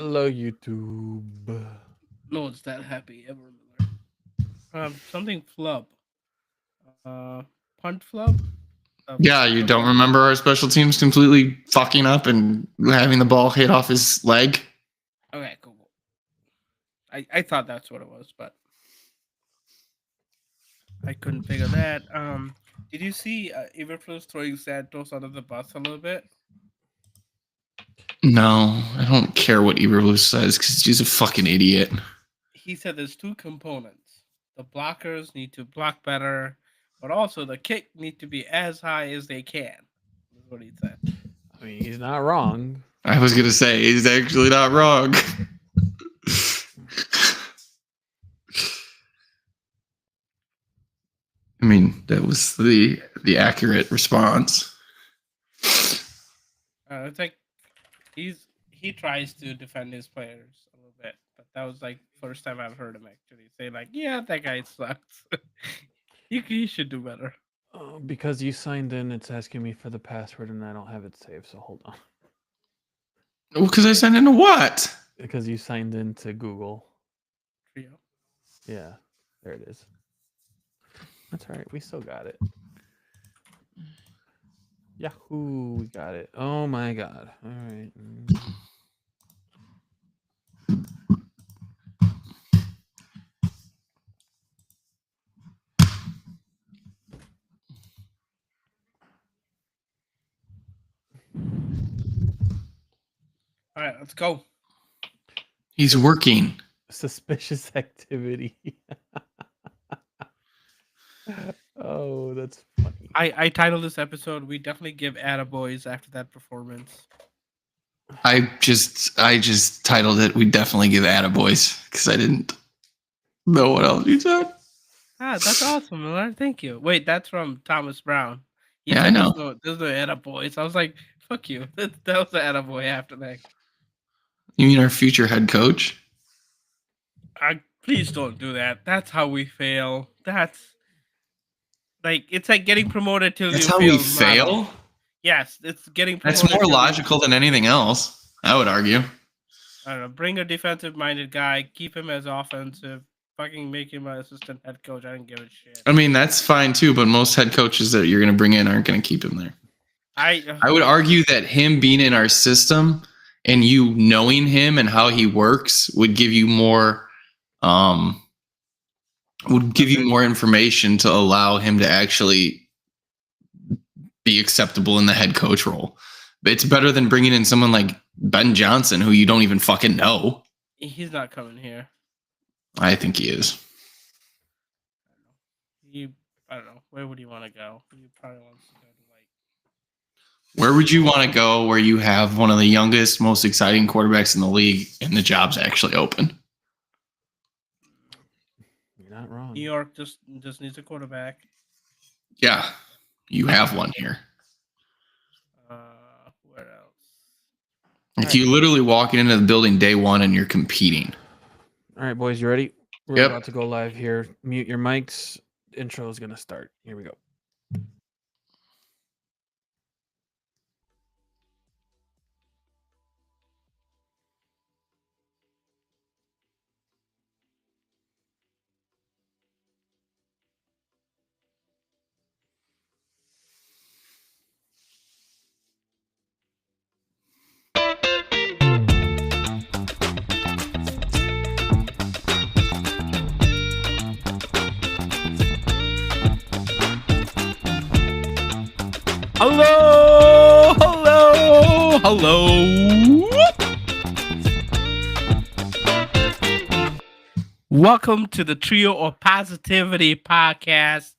Hello, YouTube. No one's that happy ever. Something flub. Punt flub. Yeah, you don't remember our special teams completely fucking up and having the ball hit off his leg? Okay, cool. I thought that's what it was, but I couldn't figure that. Did you see Everflow's throwing Santos under the bus a little bit? No, I don't care what Eberflus says because he's a fucking idiot. He said there's two components. The blockers need to block better, but also the kick need to be as high as they can. That's what he said. I mean, he's not wrong. I was going to say, he's actually not wrong. I mean, that was the accurate response. It's like he tries to defend his players a little bit, but that was like first time I've heard him actually say like, "Yeah, that guy sucks. you should do better." Because you signed in, it's asking me for the password, and I don't have it saved. So hold on. Well, because I signed into what? Because you signed into Google. Trio. Yeah, there it is. That's all right. We still got it. Yahoo! We got it. Oh my god! All right. All right, let's go. He's working. Suspicious activity. Oh, that's funny. I titled this episode. We definitely give atta-boys after that performance. I just titled it. We definitely give atta-boys because I didn't know what else you said. That's awesome, Miller. Thank you. Wait, that's from Thomas Brown. Yeah, I know. There's no atta-boys. I was like, fuck you. That was the atta-boy after that. You mean our future head coach? Please don't do that. That's how we fail. That's like it's like getting promoted till That's you how fail. we fail? Yes, it's getting promoted. That's more logical than anything else, I would argue. I don't know. Bring a defensive-minded guy. Keep him as offensive. Fucking make him an assistant head coach. I don't give a shit. I mean, that's fine too, but most head coaches that you're going to bring in aren't going to keep him there. I would argue that him being in our system and you knowing him and how he works would give you more information to allow him to actually be acceptable in the head coach role. But it's better than bringing in someone like Ben Johnson, who you don't even fucking know. He's not coming here. I think he is. I don't know. Where would you want to go? He probably wants to go to like. Where would you want to go where you have one of the youngest, most exciting quarterbacks in the league and the job's actually open? You're not wrong. New York just needs a quarterback. Yeah, you have one here. Where else? Like you literally walking into the building day one and you're competing. All right, boys, you ready? We're about to go live here. Mute your mics. Intro is going to start. Here we go. Hello. Welcome to the Trio of Positivity podcast.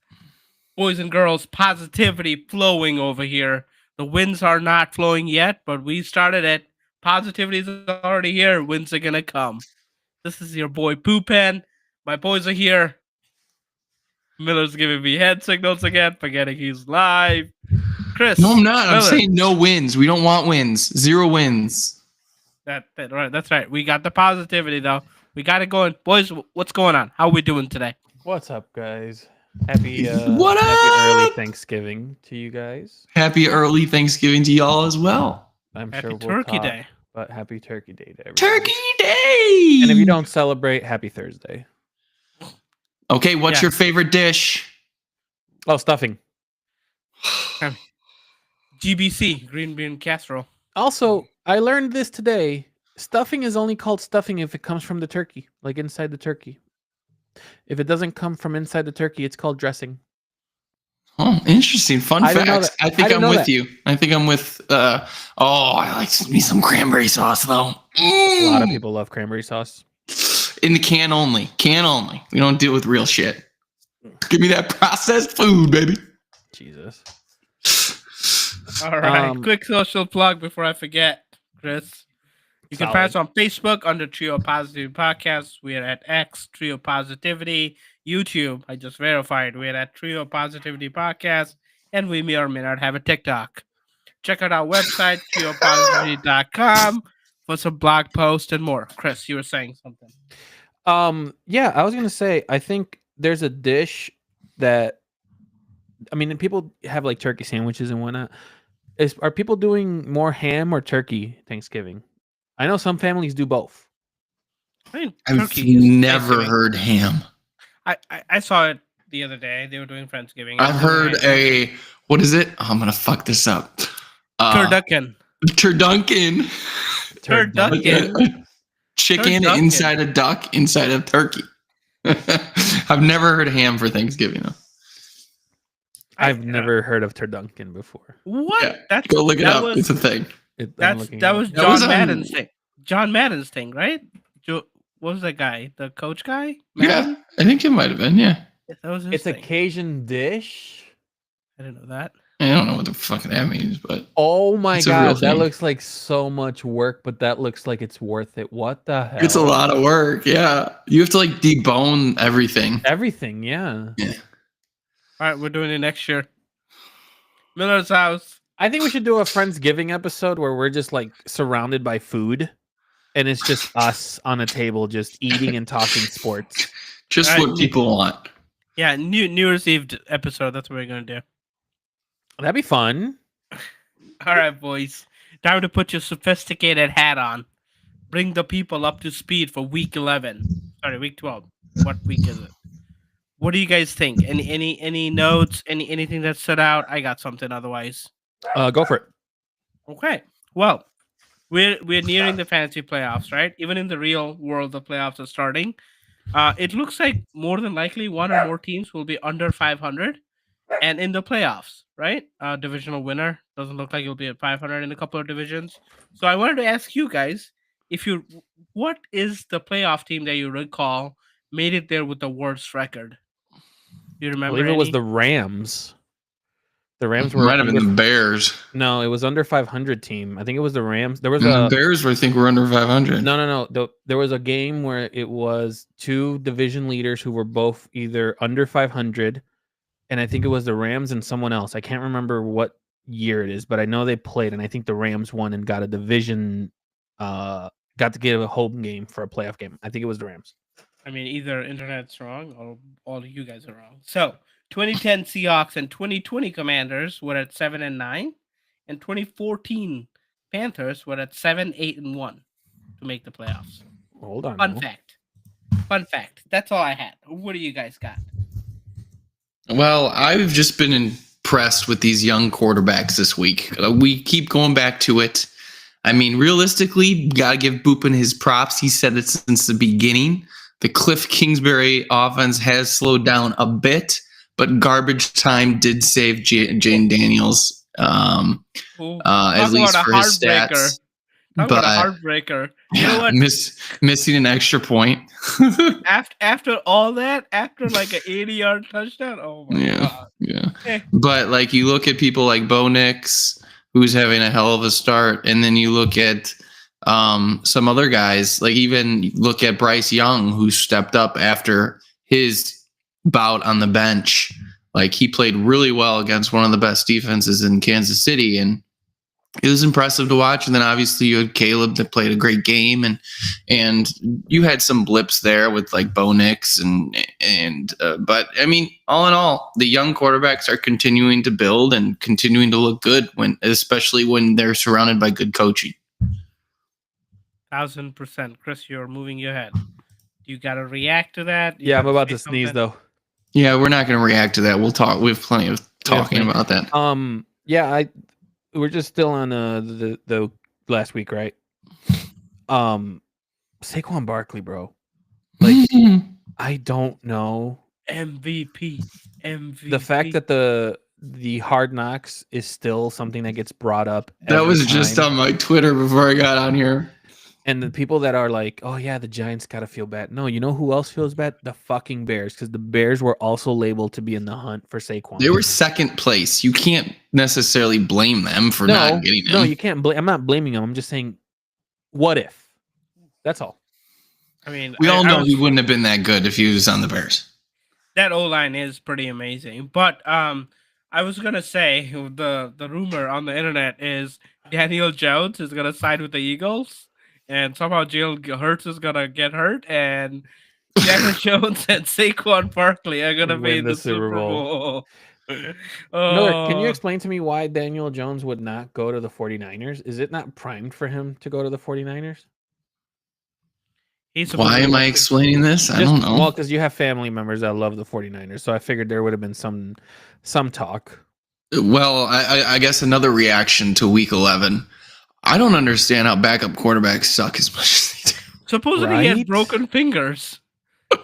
Boys and girls, positivity flowing over here. The winds are not flowing yet, but we started it. Positivity is already here. Winds are going to come. This is your boy Poopan. My boys are here. Miller's giving me head signals again, forgetting he's live. Chris. No, I'm not. Miller. I'm saying no wins. We don't want wins. 0 wins. Right. That's right. We got the positivity, though. We got it going. Boys, what's going on? How are we doing today? What's up, guys? Happy early Thanksgiving to you guys. Happy early Thanksgiving to y'all as well. I'm Happy sure Turkey Day. But happy Turkey Day to everyone. Turkey Day! And if you don't celebrate, happy Thursday. Okay, what's your favorite dish? Oh, stuffing. GBC, green bean casserole. Also, I learned this today. Stuffing is only called stuffing if it comes from the turkey, like inside the turkey. If it doesn't come from inside the turkey, it's called dressing. Oh, interesting. Fun I didn't know facts. that. I think I didn't I'm know with that. you. I think I'm with I like me some cranberry sauce though. A lot of people love cranberry sauce. In the can only. Can only. We don't deal with real shit. Give me that processed food, baby. Jesus. All right. Quick social plug before I forget, Chris. You can find us on Facebook under Trio Positivity Podcast. We are at X, Trio Positivity. YouTube, I just verified. We're at Trio Positivity Podcast. And we may or may not have a TikTok. Check out our website, triopositivity.com, for some blog posts and more. Chris, you were saying something. Yeah, I was gonna say, I think there's a dish that, I mean, people have like turkey sandwiches and whatnot. Are people doing more ham or turkey Thanksgiving? I know some families do both. I mean, I've never heard ham. I saw it the other day. They were doing Friendsgiving. I've heard what is it? Oh, I'm gonna fuck this up. Turducken. Turducken. Turducken. Chicken inside a duck inside a turkey. I've never heard ham for Thanksgiving though. I've never heard of turducken before. What? Yeah, go look it up. It's a thing. That was John Madden's thing. John Madden's thing, right? What was that guy? The coach guy? Madden? Yeah, I think it might have been. Yeah. That was his it's thing. A Cajun dish. I didn't know that. I don't know what the fuck that means, but oh my god, that looks like so much work, but that looks like it's worth it. What the hell? It's a lot of work. Yeah, you have to like debone everything. Everything, yeah. Yeah. All right, we're doing it next year. Miller's house. I think we should do a Friendsgiving episode where we're just like surrounded by food, and it's just us on a table just eating and talking sports. Just what people want. Yeah, New Year's Eve episode. That's what we're gonna do. That'd be fun. All right, boys. Time to put your sophisticated hat on. Bring the people up to speed for week 11. Sorry, week 12. What week is it? What do you guys think? Any notes? Anything that stood out? I got something otherwise. Go for it. Okay. Well, we're nearing the fantasy playoffs, right? Even in the real world, the playoffs are starting. It looks like more than likely one or more teams will be under 500 and in the playoffs, right? Divisional winner doesn't look like you'll be at 500 in a couple of divisions. So I wanted to ask you guys, what is the playoff team that you recall made it there with the worst record? Do you remember? I believe it was the Rams. The Rams were might have been the Bears. No, it was under 500 team. I think it was the Rams. There was the Bears I think were under 500. No. There was a game where it was two division leaders who were both either under 500, and I think it was the Rams and someone else. I can't remember what year it is, but I know they played, and I think the Rams won and got a division, got to get a home game for a playoff game. I think it was the Rams. I mean, either internet's wrong or all of you guys are wrong. So 2010 Seahawks and 2020 Commanders were at 7-9, and 2014 Panthers were at 7-8-1 to make the playoffs. Hold on. Fun fact. That's all I had. What do you guys got? Well, I've just been impressed with these young quarterbacks this week. We keep going back to it. I mean, realistically, gotta give Boopin his props. He said it since the beginning. The Cliff Kingsbury offense has slowed down a bit, but garbage time did save Jane Daniels, at least for his stats. Talk about a heartbreaker. You know what? Missing an extra point. after all that, after like an 80-yard touchdown, oh my god. Yeah. But like you look at people like Bo Nix, who's having a hell of a start, and then you look at some other guys, like even look at Bryce Young, who stepped up after his bout on the bench. Like he played really well against one of the best defenses in Kansas City, and it was impressive to watch. And then obviously you had Caleb that played a great game, and you had some blips there with like Bo Nix but I mean, all in all, the young quarterbacks are continuing to build and continuing to look good especially when they're surrounded by good coaching. 1,000%. Chris, you're moving your head. You got to react to that. You Yeah, I'm gotta about say to sneeze something. though. Yeah, we're not going to react to that. We'll talk. We have plenty of We have talking plenty. about that. Yeah, we're just still on the last week, right? Saquon Barkley, bro. Like, I don't know. MVP. The fact that the Hard Knocks is still something that gets brought up That every was just time. on my Twitter before I got on here. And the people that are like, oh yeah, the Giants gotta feel bad. No, you know who else feels bad? The fucking Bears, because the Bears were also labeled to be in the hunt for Saquon. They were second place. You can't necessarily blame them for not getting him. No, you can't blame. I'm not blaming them. I'm just saying, what if? That's all. I mean, We all know he wouldn't have been that good if he was on the Bears. That O-line is pretty amazing. But I was gonna say the rumor on the internet is Daniel Jones is gonna side with the Eagles, and somehow Jalen Hurts is gonna get hurt, and Daniel Jones and Saquon Barkley are gonna be in the Super Bowl. Miller, can you explain to me why Daniel Jones would not go to the 49ers? Is it not primed for him to go to the 49ers? Why am I explaining this? I don't know. Well, because you have family members that love the 49ers, so I figured there would have been some talk. Well, I guess another reaction to Week 11. I don't understand how backup quarterbacks suck as much as they do. Supposedly he has broken fingers. He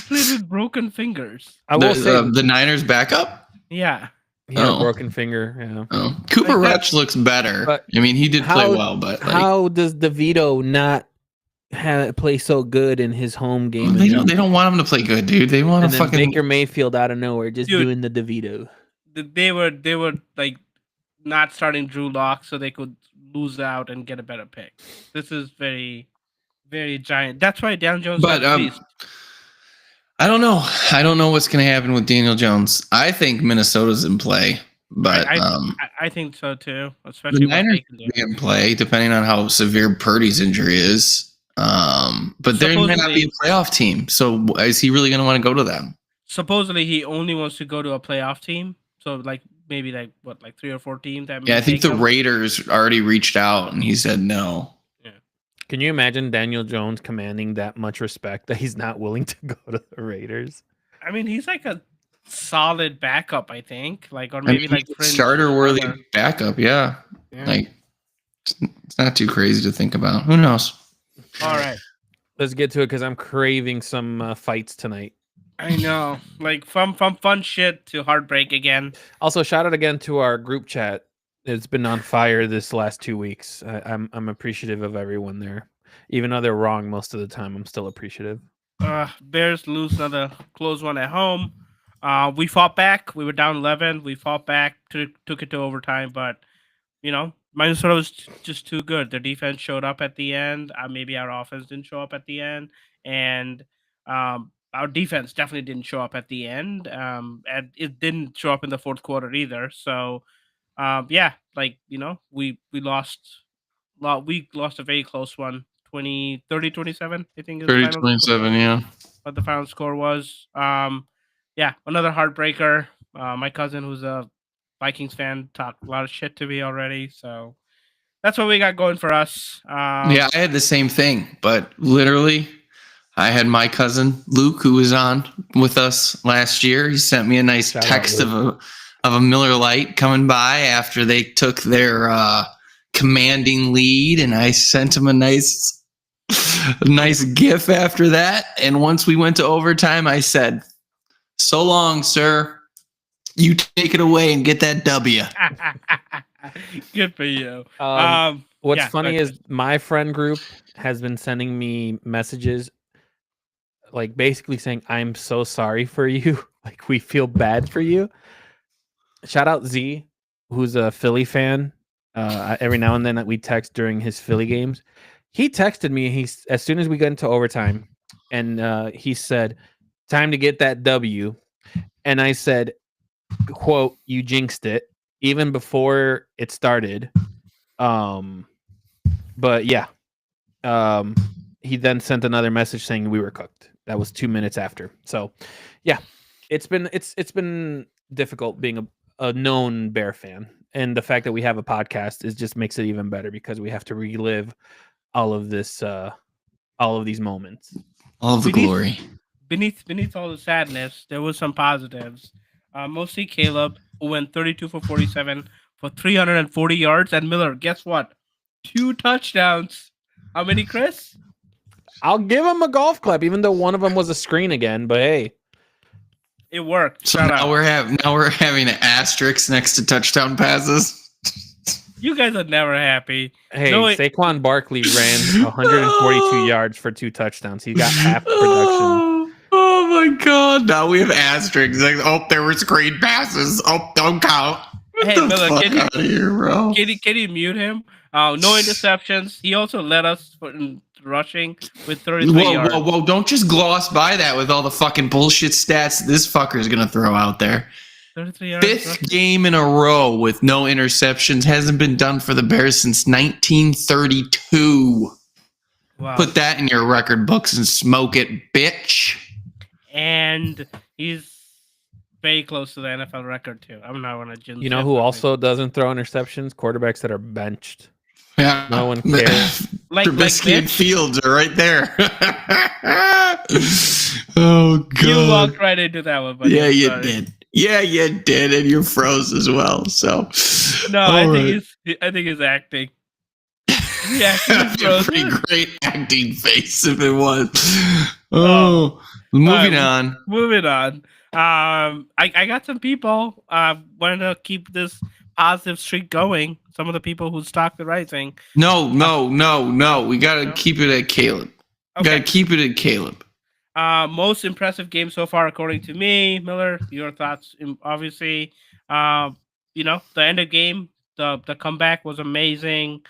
played with broken fingers. I will say the Niners backup. Yeah, he had a broken finger. Yeah. Oh. Cooper Rush looks better. But I mean, he did play well, but how does DeVito not play so good in his home game? They don't want him to play good, dude. They want to fucking Baker Mayfield out of nowhere just doing the DeVito. They were like not starting Drew Lock so they could lose out and get a better pick. This is very, very giant. That's why Daniel Jones. But I don't know. I don't know what's going to happen with Daniel Jones. I think Minnesota's in play, but I think so too. Especially the Niners in play, depending on how severe Purdy's injury is. But they may not be a playoff team. So is he really going to want to go to them? Supposedly, he only wants to go to a playoff team. So like maybe like 3 or 4 teams. That I think the Raiders already reached out and he said no. Yeah. Can you imagine Daniel Jones commanding that much respect that he's not willing to go to the Raiders? I mean, he's like a solid backup, I think. Like, or maybe like starter worthy backup. Yeah. Like it's not too crazy to think about. Who knows? All right, let's get to it because I'm craving some fights tonight. I know, like from fun shit to heartbreak again. Also, shout out again to our group chat. It's been on fire this last 2 weeks. I'm appreciative of everyone there, even though they're wrong most of the time. I'm still appreciative. Bears lose another close one at home. We fought back. We were down 11. We fought back, took it to overtime, but you know, Minnesota was just too good. Their defense showed up at the end. Maybe our offense didn't show up at the end, and our defense definitely didn't show up at the end. And it didn't show up in the fourth quarter either. So, yeah, like, you know, we lost a very close one, 30-27, I think. 30-27, yeah. What the final score was. Yeah, another heartbreaker. My cousin, who's a Vikings fan, talked a lot of shit to me already. So that's what we got going for us. Yeah, I had the same thing, but literally I had my cousin Luke, who was on with us last year. He sent me a nice text of a Miller Lite coming by after they took their commanding lead, and I sent him a nice GIF after that. And once we went to overtime, I said, "So long, sir. You take it away and get that W." Good for you. What's funny is my friend group has been sending me messages like basically saying, "I'm so sorry for you. Like, we feel bad for you." Shout out Z, who's a Philly fan. Every now and then that we text during his Philly games. He texted me as soon as we got into overtime, and he said, "Time to get that W." And I said, quote, "You jinxed it," even before it started. But yeah. He then sent another message saying we were cooked. That was 2 minutes after. So yeah, it's been difficult being a known Bear fan. And the fact that we have a podcast just makes it even better because we have to relive all of this, all of these moments. All of the glory. Beneath all the sadness, there was some positives. Mostly Caleb, who went 32 for 47 for 340 yards, and Miller, guess what? 2 touchdowns. How many, Chris? I'll give him a golf clap, even though one of them was a screen again. But hey, It worked. So Shout now out. we're having an asterisk next to touchdown passes. You guys are never happy. hey, No, Saquon Barkley ran 142 yards for 2 touchdowns. He got half the production. Oh my god! Now we have asterisks. Like, oh, there were screen passes. Oh, don't count. Hey, Get the Miller, fuck can you- out of here, bro. Can you mute him? No interceptions. He also led us in rushing with 33 yards. Whoa! Don't just gloss by that with all the fucking bullshit stats this fucker is gonna throw out there. 33 yards. Fifth game in a row with no interceptions. Hasn't been done for the Bears since 1932. Wow. Put that in your record books and smoke it, bitch. And he's very close to the NFL record too. I'm not gonna jinx You know it, who but also doesn't throw interceptions? Quarterbacks that are benched. Yeah. No one cares. like Trubisky and Mitch, Fields are right there. Oh god. you walked right into that one. But Yeah, I'm you sorry. did. Yeah, you did, and you froze as well. So No, all I right. think he's acting. Yeah, he's That'd be a pretty frozen. great acting face if it was. Oh, moving on. Moving on. I got some people wanting to keep this positive streak going. Some of the people who stock the right thing. No. We gotta No? keep it at Caleb. Okay. Gotta keep it at Caleb. Most impressive game so far, according to me. Miller, your thoughts? Obviously, the end of game, the comeback was amazing.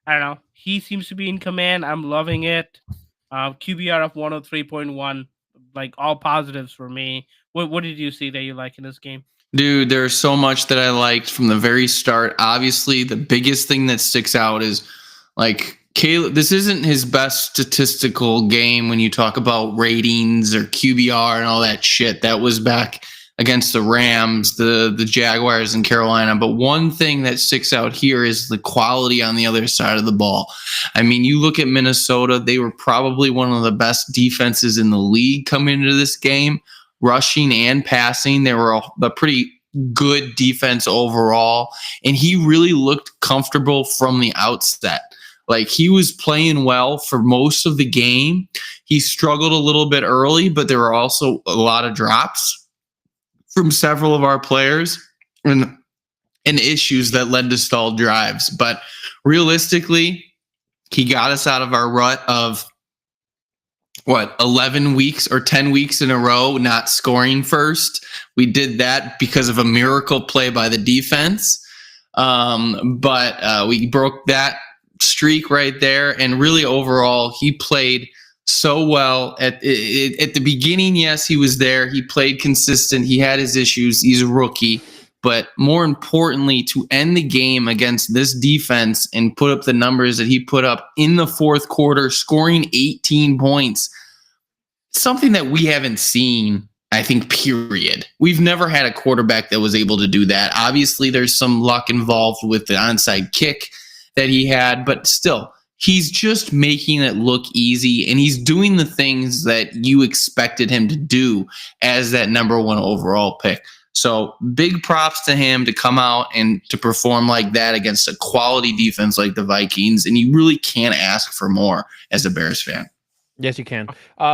I don't know. He seems to be in command. I'm loving it. QBR of 103.1, like all positives for me. What did you see that you like in this game? Dude, there's so much that I liked from the very start. Obviously, the biggest thing that sticks out is like Caleb. This isn't his best statistical game when you talk about ratings or QBR and all that shit. That was back against the Rams, the Jaguars in Carolina. But one thing that sticks out here is the quality on the other side of the ball. I mean, you look at Minnesota, they were probably one of the best defenses in the league coming into this game. Rushing and passing, they were a pretty good defense overall, and he really looked comfortable from the outset. Like, he was playing well for most of the game. He struggled a little bit early, but there were also a lot of drops from several of our players and issues that led to stalled drives. But realistically, he got us out of our rut of 11 weeks or 10 weeks in a row not scoring first. We did that because of a miracle play by the defense. But we broke that streak right there. And really overall, he played so well at the beginning. Yes, he was there. He played consistent. He had his issues. He's a rookie. But more importantly, to end the game against this defense and put up the numbers that he put up in the fourth quarter, scoring 18 points, something that we haven't seen, I think, period. We've never had a quarterback that was able to do that. Obviously, there's some luck involved with the onside kick that he had, but still, he's just making it look easy, and he's doing the things that you expected him to do as that number 1 overall pick. So big props to him to come out and to perform like that against a quality defense like the Vikings. And you really can't ask for more as a Bears fan. Yes, you can.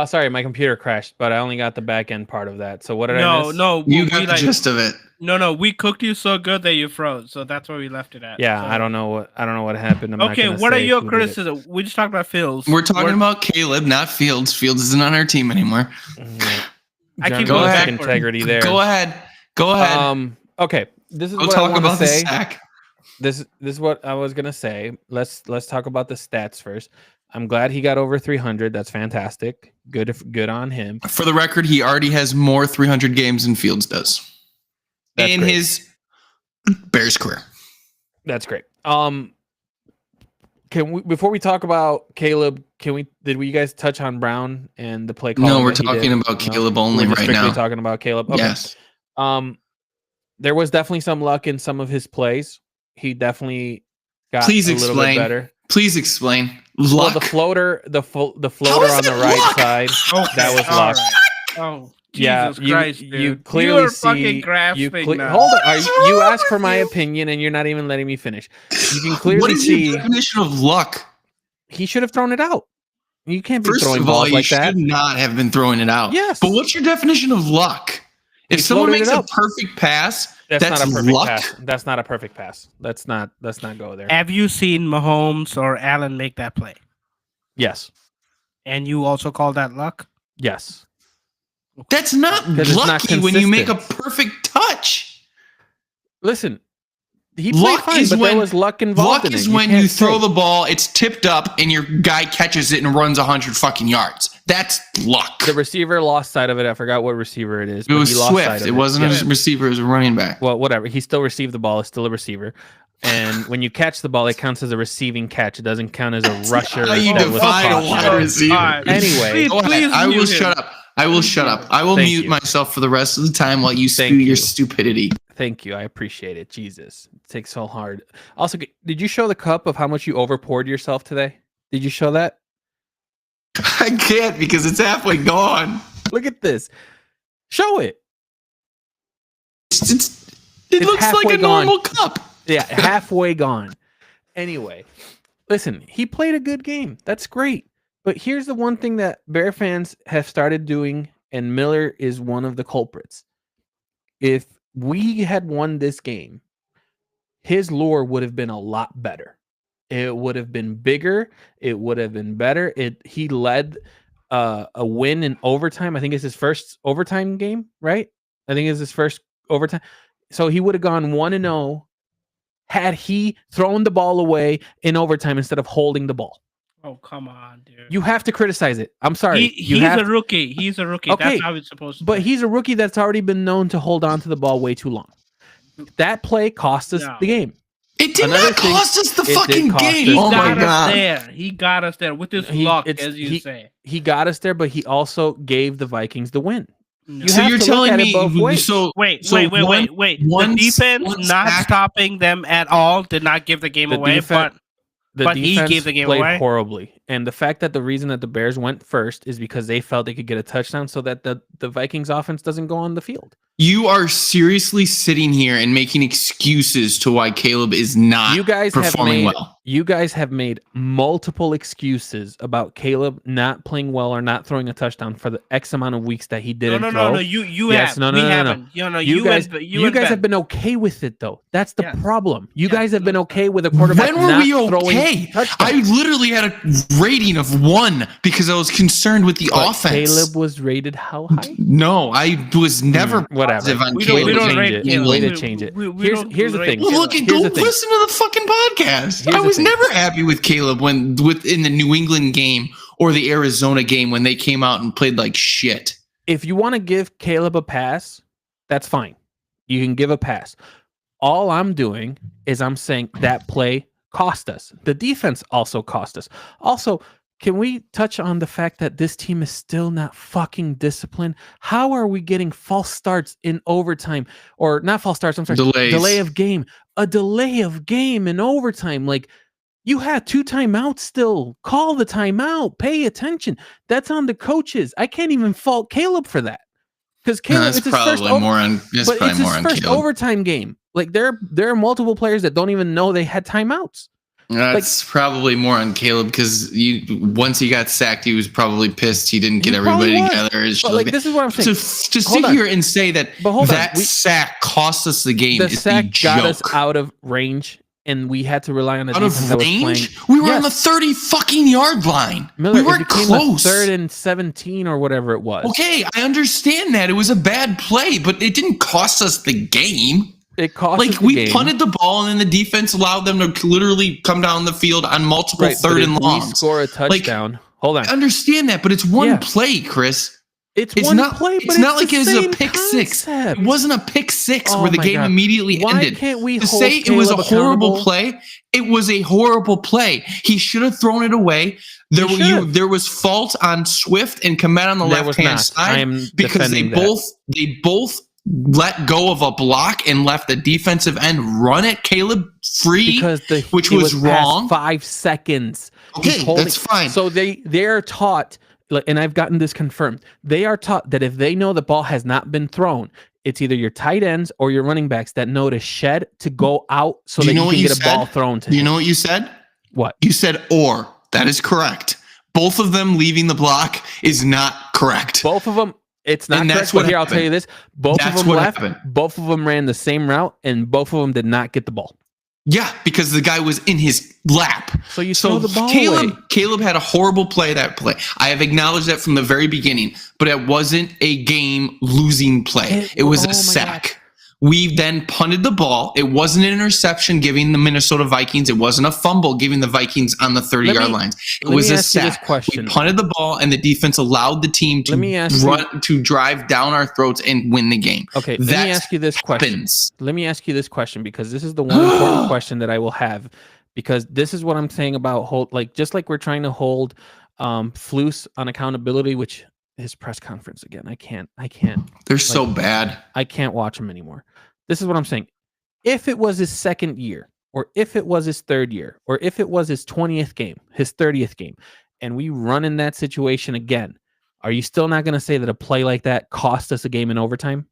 Sorry, my computer crashed, but I only got the back end part of that. So what did I miss? No, You we got the gist of it. No, we cooked you so good that you froze. So that's where we left it at. Yeah, So- I don't know what happened. I'm not Okay, gonna what are say your who did it. criticisms? We just talked about Fields. We're talking about Caleb, not Fields. Fields isn't on our team anymore. Yeah. I keep General going basic backward. integrity there. Go ahead. Okay. This is Go what I talk want to about the say. sack. This is what I was gonna say. Let's talk about the stats first. I'm glad he got over 300. That's fantastic. Good on him. For the record, he already has more 300 games than Fields does That's in great. his Bears career. That's great. Can we, before we talk about Caleb, did you guys touch on Brown and the play call? No, we're talking about Caleb only We're just right strictly now. talking about Caleb. Okay. Yes. There was definitely some luck in some of his plays. He definitely got Please a little explain. bit better. Please explain. Luck. the floater on is the it right luck? side, that was all luck. right. Oh, Yeah, Jesus Christ, dude. you clearly are see. fucking grasping now. Hold on. What is You wrong asked for with my you? opinion, and you're not even letting me finish. You can What clearly is see your definition of luck? he should have thrown it out. You can't be First throwing of all, balls you like should that. not have been throwing it out. Yes. But what's your definition of luck? He If someone floated makes it a up. perfect pass, that's not a perfect luck. pass. That's not a perfect pass. Let's not go there. Have you seen Mahomes or Allen make that play? Yes. And you also call that luck? Yes. That's not 'Cause it's not lucky when you make a consistent. perfect touch. Listen, he played Luck fine, is but when there was luck involved luck in it. is when can't you throw say. the ball, it's tipped up, and your guy catches it and runs 100 fucking yards. That's luck. The receiver lost sight of it. I forgot what receiver it is. It was he lost sight Swift. of It wasn't Yeah. a receiver. It was a running back. Well, whatever. He still received the ball. It's still a receiver. And when you catch the ball, it counts as a receiving catch. It doesn't count as a rusher. How you that was define a caught. wide receiver? All right. Anyway, Go ahead. Please I will mute shut him. up. I will shut up. I will Thank mute you. myself for the rest of the time while you Thank spew your you. stupidity. Thank you. I appreciate it. Jesus. It takes so hard. Also, did you show the cup of how much you overpoured yourself today? Did you show that? I can't because it's halfway gone. Look at this. Show it. It It's looks like halfway a gone. normal cup. Yeah, halfway gone. Anyway, listen, he played a good game. That's great. But here's the one thing that Bear fans have started doing, and Miller is one of the culprits. If we had won this game, his lure would have been a lot better. It would have been bigger. It would have been better. He led a win in overtime. I think it's his first overtime game, right? I think it's his first overtime. So he would have gone 1-0 had he thrown the ball away in overtime instead of holding the ball. Oh, come on, dude. You have to criticize it. I'm sorry. He's a rookie. He's a rookie. Okay, That's how it's supposed to But be. he's a rookie that's already been known to hold on to the ball way too long. That play cost us the game. It did Another not thing- cost us the it did fucking cost game. us Oh the my game. god. He got us there with his He- luck, it's- as you say. He got us there, but he also gave the Vikings the win. No. You So have you're to telling look at it me both ways. so Wait. one- The defense one not sack- stopping them at all did not give the game The away, defen- The but he defense gave the game played away? horribly. And the fact that the reason that the Bears went first is because they felt they could get a touchdown so that the Vikings offense doesn't go on the field. You are seriously sitting here and making excuses to why Caleb is not You guys performing well. You guys have made multiple excuses about Caleb not playing well or not throwing a touchdown for the X amount of weeks that he didn't throw. No. You Yes, have. no, We no, no, no. haven't. You guys have been okay with it though. That's the problem. You guys have been okay with a quarterback When were not we throwing okay? touchdowns. I literally had a rating of 1 because I was concerned with the But offense. Caleb was rated how high? No, I was never Whatever. positive on We Caleb. don't change rate it. Caleb. Way to We- change it. we Here's don't the rate thing. Well, look, Here's go the thing. listen to the fucking podcast. Here's I the was thing. never happy with Caleb within the New England game or the Arizona game when they came out and played like shit. If you want to give Caleb a pass, that's fine. You can give a pass. All I'm doing is I'm saying that play cost us. The defense also cost us. Also, can we touch on the fact that this team is still not fucking disciplined? How are we getting false starts in overtime? Or not false starts, I'm sorry. Delays. Delay of game. A delay of game in overtime. Like, you had 2 timeouts still. Call the timeout. Pay attention. That's on the coaches. I can't even fault Caleb for that. Because Caleb, That's it's his first probably more on. That's but probably it's his more on first Caleb. overtime game. Like there are multiple players that don't even know they had timeouts. That's probably more on Caleb because once he got sacked, he was probably pissed he didn't get He probably everybody was. together. It's But just like like- this is what I'm saying. to Hold sit on. here and say that But hold on. that sack cost us the game The is sack a got joke. us out of range, and we had to rely on the Out defense of that was range? playing. We were on the Yes. 30 fucking yard line. Miller, we it weren't became close. a 3rd and 17 or whatever it was. Okay, I understand that. It was a bad play, but it didn't cost us the game. It cost us Like, the we game. punted the ball, and then the defense allowed them to literally come down the field on multiple Right, but 3rd if and we longs. score a touchdown. Hold on. I understand that, but it's one Yeah. play, Chris. It's It's one not. play, but it's not like the it was a same pick six. concept. It wasn't a pick six Oh where the my game God. immediately Why ended. can't we To hold say it was a Caleb horrible accountable? play, it was a horrible play. He should have thrown it away. There was fault on Swift and Komet on the There was left hand not. I side am because they defending that. both let go of a block and left the defensive end run at Caleb free, because which it was past wrong. 5 seconds. Okay, that's fine. So they are taught, and I've gotten this confirmed. They are taught that if they know the ball has not been thrown, it's either your tight ends or your running backs that know to shed to go out so that you can get a ball thrown to him. You know what you said? What? You said or. That is correct. Both of them leaving the block is not correct. Both of them, it's not And correct. that's what But here, I'll happened. tell you this. Both That's of them what left. happened. Both of them ran the same route, and both of them did not get the ball. Yeah, because the guy was in his lap. So you throw the ball away. Caleb had a horrible play that play. I have acknowledged that from the very beginning, but it wasn't a game-losing play. It was a sack. We then punted the ball. It wasn't an interception giving the Minnesota Vikings. It wasn't a fumble giving the Vikings on the 30-yard lines. It was a sack. We punted the ball, and the defense allowed the team to drive down our throats and win the game. Okay, let me ask you this question. Let me ask you this question, because this is the one important question that I will have, because this is what I'm saying about just like we're trying to hold Flus on accountability, which his press conference again. I can't. They're so bad. I can't watch him anymore. This is what I'm saying. If it was his second year, or if it was his third year, or if it was his 20th game, his 30th game, and we run in that situation again, are you still not going to say that a play like that cost us a game in overtime?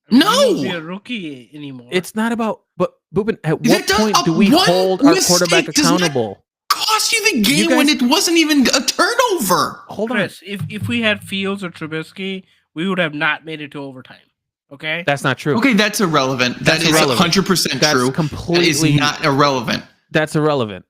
No, he won't be a rookie anymore. It's not about. But Boobin, at what point do we hold our quarterback accountable? Cost you the game when it wasn't even a turnover. Hold on. Chris, if we had Fields or Trubisky, we would have not made it to overtime. Okay? That's not true. Okay, that's irrelevant. That is 100% true. Completely, that is not irrelevant. That's irrelevant.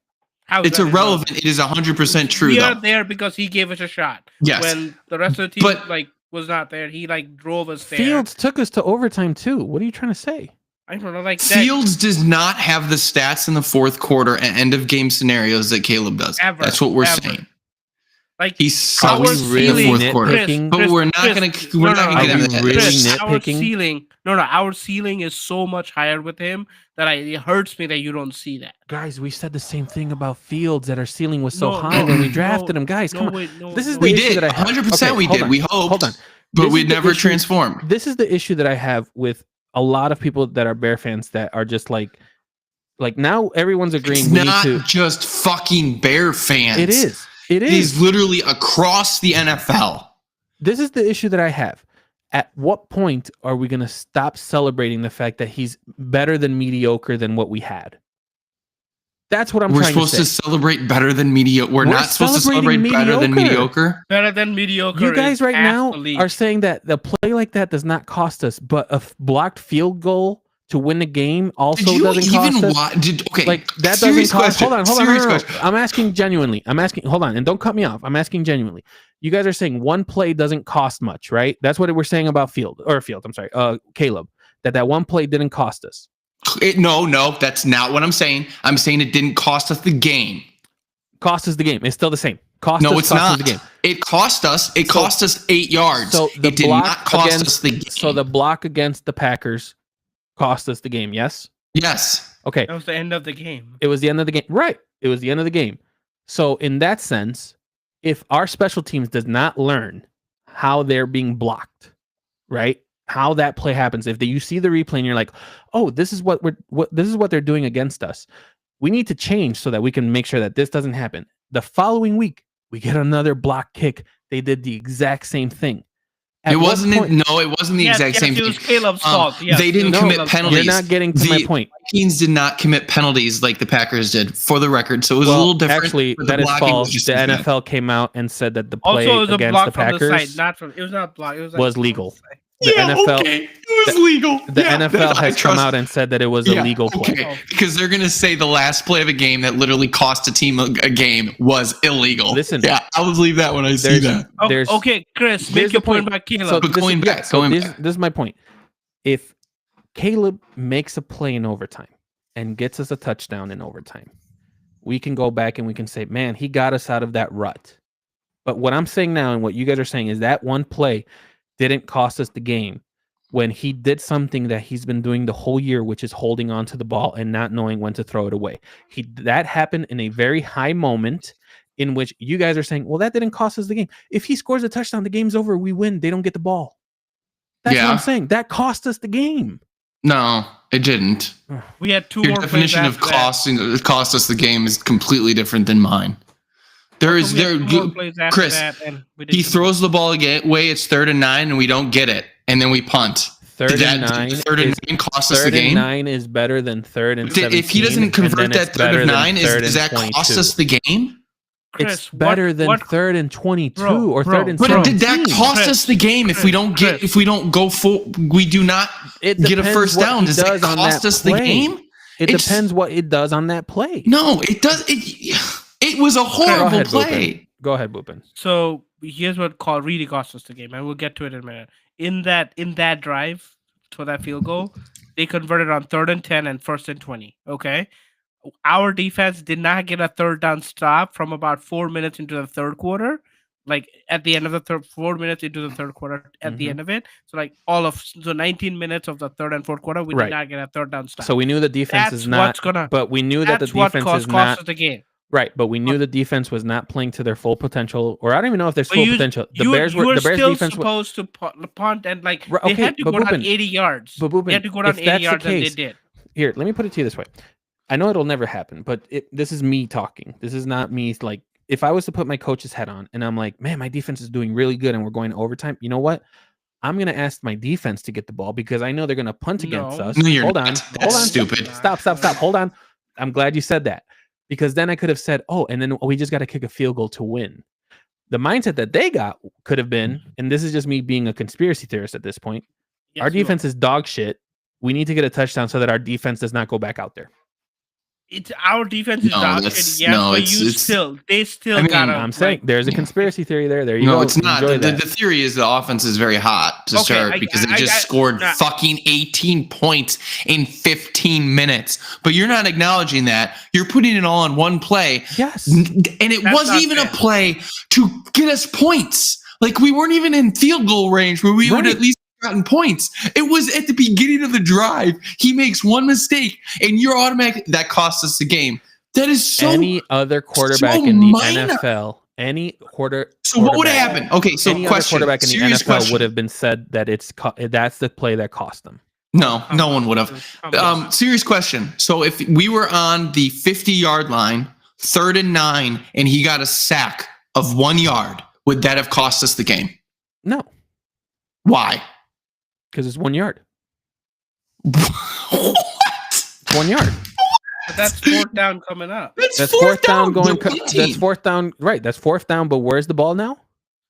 It's irrelevant. It is 100% true. We are there because he gave us a shot. Yes. When the rest of the team was not there, he drove us there. Fields took us to overtime too. What are you trying to say? I don't know. Fields does not have the stats in the fourth quarter and end of game scenarios that Caleb does. That's what we're saying. He sucks in the fourth quarter, but we're not going to. We're not going to get into that. Our ceiling, our ceiling is so much higher with him that it hurts me that you don't see that. Guys, we said the same thing about Fields, that our ceiling was so high when we drafted him. Guys, come on. This is the issue that I have. 100% we did. We hoped. Hold on. But we never transformed. This is the issue that I have with a lot of people that are Bear fans that are just like now everyone's agreeing. It's not just fucking Bear fans. It is. It is literally across the NFL. This is the issue that I have. At what point are we going to stop celebrating the fact that he's better than mediocre than what we had? That's what I'm trying to say. We're supposed to celebrate better than mediocre. We're not supposed to celebrate better than mediocre. Better than mediocre. You guys right now are saying that the play like that does not cost us, but a blocked field goal to win the game also doesn't cost us. That doesn't cost. Hold on. I'm asking genuinely. Hold on, and don't cut me off. I'm asking genuinely. You guys are saying one play doesn't cost much, right? That's what we're saying about Caleb. That one play didn't cost us. No, that's not what I'm saying. I'm saying it didn't cost us the game. Cost us the game. It's still the same. It's not. The game. It cost us. It cost us 8 yards. So it did not cost us the game. So the block against the Packers cost us the game. Yes. Yes. Okay. That was the end of the game. It was the end of the game. Right. It was the end of the game. So in that sense, if our special teams does not learn how they're being blocked, right? How that play happens. If you see the replay and you're like, "Oh, this is what they're doing against us." We need to change so that we can make sure that this doesn't happen. The following week, we get another block kick. They did the exact same thing. It wasn't the exact same thing. It was Caleb's fault. Yes, they didn't commit penalties. You're not getting to my point. The Vikings did not commit penalties like the Packers did, for the record. So it was a little different. Actually, that is false. The NFL came out and said that the play against the Packers was legal. The NFL, it was legal. The NFL has come out and said that it was a legal play. Okay. Because they're going to say the last play of a game that literally cost a team a game was illegal. Listen, I would believe that when I see that. Okay, Chris, make your point about Caleb. This is my point. If Caleb makes a play in overtime and gets us a touchdown in overtime, we can go back and we can say, man, he got us out of that rut. But what I'm saying now and what you guys are saying is that one play didn't cost us the game when he did something that he's been doing the whole year, which is holding on to the ball and not knowing when to throw it away. That happened in a very high moment in which you guys are saying, well, that didn't cost us the game. If he scores a touchdown, the game's over. We win. They don't get the ball. That's what I'm saying. That cost us the game. No, it didn't. We had two Your more definition of cost us the game is completely different than mine. Chris, he throws the ball away. It's 3rd and 9, and we don't get it, and then we punt. Third and 9 cost us the game. 3rd and 9 is better than 3rd and 17. If he doesn't convert that 3rd and 9, does that cost us the game? Chris, it's better than 3rd and 22 or 3rd and 17. But did that cost us the game if we don't go full? We do not get a first down. Does that cost us the game? It depends what it does on that play. No, it does. It was a horrible play. Go ahead, Boopin. So here's what really cost us the game, and we'll get to it in a minute. In that drive for that field goal, they converted on 3rd and 10 and 1st and 20. Okay. Our defense did not get a 3rd down stop from about 4 minutes into the 3rd quarter. Like at the end of the 4 minutes into the 3rd quarter at the end of it. So like 19 minutes of the 3rd and 4th quarter, we did not get a 3rd down stop. So we knew the defense is not, but we knew that the defense is not cost the game. Right, but we knew the defense was not playing to their full potential, or I don't even know if there's full potential. The Bears defense supposed to punt and they had to go down 80 yards. But Boopin, they had to go down 80 yards, and they did. Here, let me put it to you this way. I know it'll never happen, but this is me talking. This is not me like, if I was to put my coach's hat on and I'm like, man, my defense is doing really good and we're going to overtime. You know what? I'm going to ask my defense to get the ball because I know they're going to punt against us. No, hold on. Stupid. Stop. Hold on. I'm glad you said that. Because then I could have said, and then we just got to kick a field goal to win. The mindset that they got could have been, and this is just me being a conspiracy theorist at this point, our defense is dog shit. We need to get a touchdown so that our defense does not go back out there. It's our defense is dog shit. Yes, but they still got. I'm saying there's a conspiracy theory there. There you go. No, it's not. The theory is the offense is very hot to start because they just scored fucking 18 points in 15 minutes. But you're not acknowledging that. You're putting it all in one play. Yes. And it wasn't even a play to get us points. Like we weren't even in field goal range where we would at least gotten points. It was at the beginning of the drive. He makes one mistake and you're automatic. That costs us the game. That is so. Any other quarterback in the NFL, So what would have happened? Okay, so any other quarterback in the NFL would have been said that that's the play that cost them. No one would have. Serious question. So if we were on the 50-yard line, 3rd and 9, and he got a sack of 1 yard, would that have cost us the game? No. Why? Because it's 1 yard. What? 1 yard. But that's 4th down coming up. That's 4th down going. That's 4th down. Right. That's 4th down. But where's the ball now?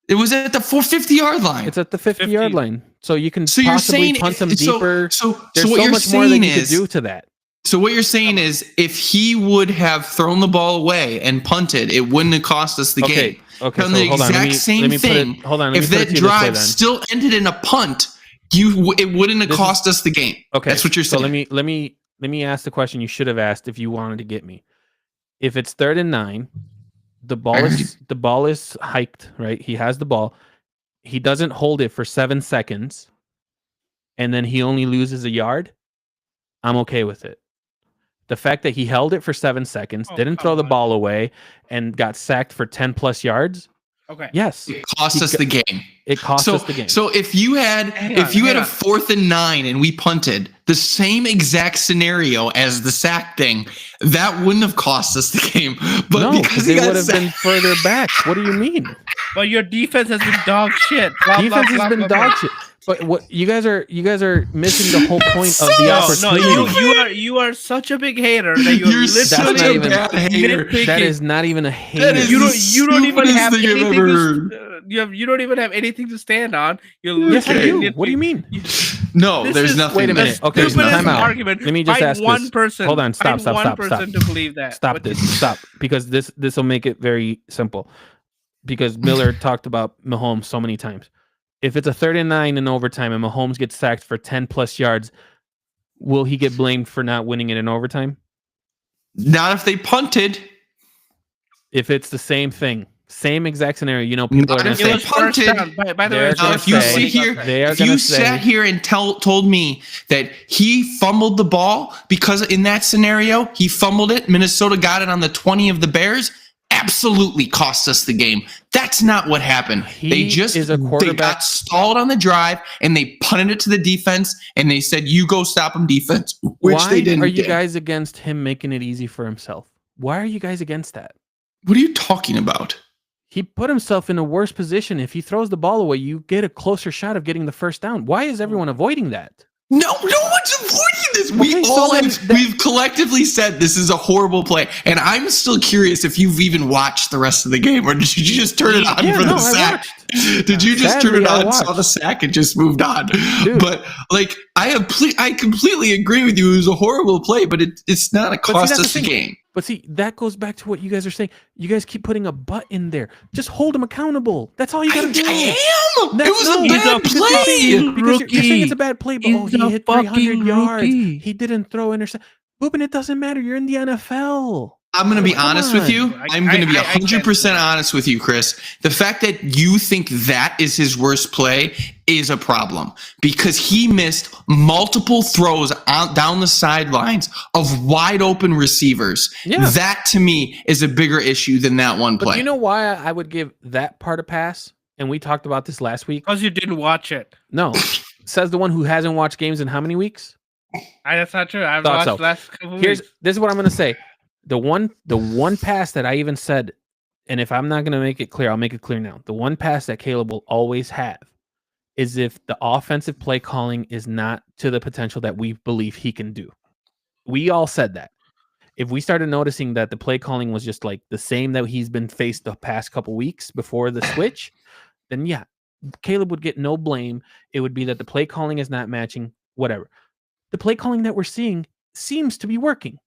It was at the 50-yard line. It's at the 50-yard line. So you can possibly punt them deeper. So there's what so you're much more that you could saying do to that. So what you're saying is if he would have thrown the ball away and punted, it wouldn't have cost us the game. Okay. So the exact same thing. If that drive still ended in a punt, it wouldn't have cost us the game. Okay. That's what you're saying. So let me ask the question you should have asked if you wanted to get me. If it's 3rd and 9, the ball is hiked, right? He has the ball. He doesn't hold it for 7 seconds, and then he only loses a yard. I'm okay with it. The fact that he held it for 7 seconds, didn't throw the ball away, and got sacked for 10 plus yards. Okay. Yes. It cost us the game. It cost us the game. So if you had a 4th and 9 and we punted the same exact scenario as the sack thing, that wouldn't have cost us the game. But because it would have been further back. What do you mean? But your defense has been dog shit. Defense has been dog shit. But what you guys are missing the whole point of the opportunity. No, you are such a big hater that you're literally a bad hater. That is not even a hater. You don't even have anything you don't even have anything to stand on. Yes, I do. What do you mean? No, there's nothing. Wait a minute. Okay, time out. Argument. Let me just ask one person. Hold on. Stop. One person to believe that. Stop. Because this will make it very simple. Because Miller talked about Mahomes so many times. If it's a 3rd and 9 in overtime and Mahomes gets sacked for 10 plus yards, will he get blamed for not winning it in overtime? Not if they punted. If it's the same thing, same exact scenario, people are going to say punted. By the way, if you sat here and told me that he fumbled the ball because in that scenario he fumbled it, Minnesota got it on the 20 of the Bears. absolutely cost us the game. That's not what happened. They got stalled on the drive and they punted it to the defense and they said, "You go stop them, defense," which they didn't. Why are you guys against him making it easy for himself? Why are you guys against that? What are you talking about? He put himself in a worse position. If he throws the ball away, you get a closer shot of getting the first down. Why is everyone avoiding that? No one's avoiding this. We've collectively said this is a horrible play, and I'm still curious if you've even watched the rest of the game, or did you just turn it on for the sack? Did you just turn it on, saw the sack, and just moved on? Dude. But like, I completely agree with you. It was a horrible play, but it's not a cost us the game. But see, that goes back to what you guys are saying. You guys keep putting a butt in there. Just hold him accountable. That's all you gotta do. I am. It was a bad play. Because you're saying it's a bad play, but he hit 300 yards. He didn't throw intercept. Boop, and it doesn't matter. You're in the NFL. I'm going to be honest with you. I'm going to be 100% honest with you, Chris. The fact that you think that is his worst play is a problem because he missed multiple throws down the sidelines of wide open receivers. Yeah. That to me is a bigger issue than that one play. But you know why I would give that part a pass? And we talked about this last week. Because you didn't watch it. No. Says the one who hasn't watched games in how many weeks? That's not true. I've watched last couple weeks. This is what I'm going to say. The one pass that I even said, and if I'm not going to make it clear, I'll make it clear now. The one pass that Caleb will always have is if the offensive play calling is not to the potential that we believe he can do. We all said that. If we started noticing that the play calling was just like the same that he's been faced the past couple weeks before the switch, then yeah, Caleb would get no blame. It would be that the play calling is not matching, whatever. The play calling that we're seeing seems to be working.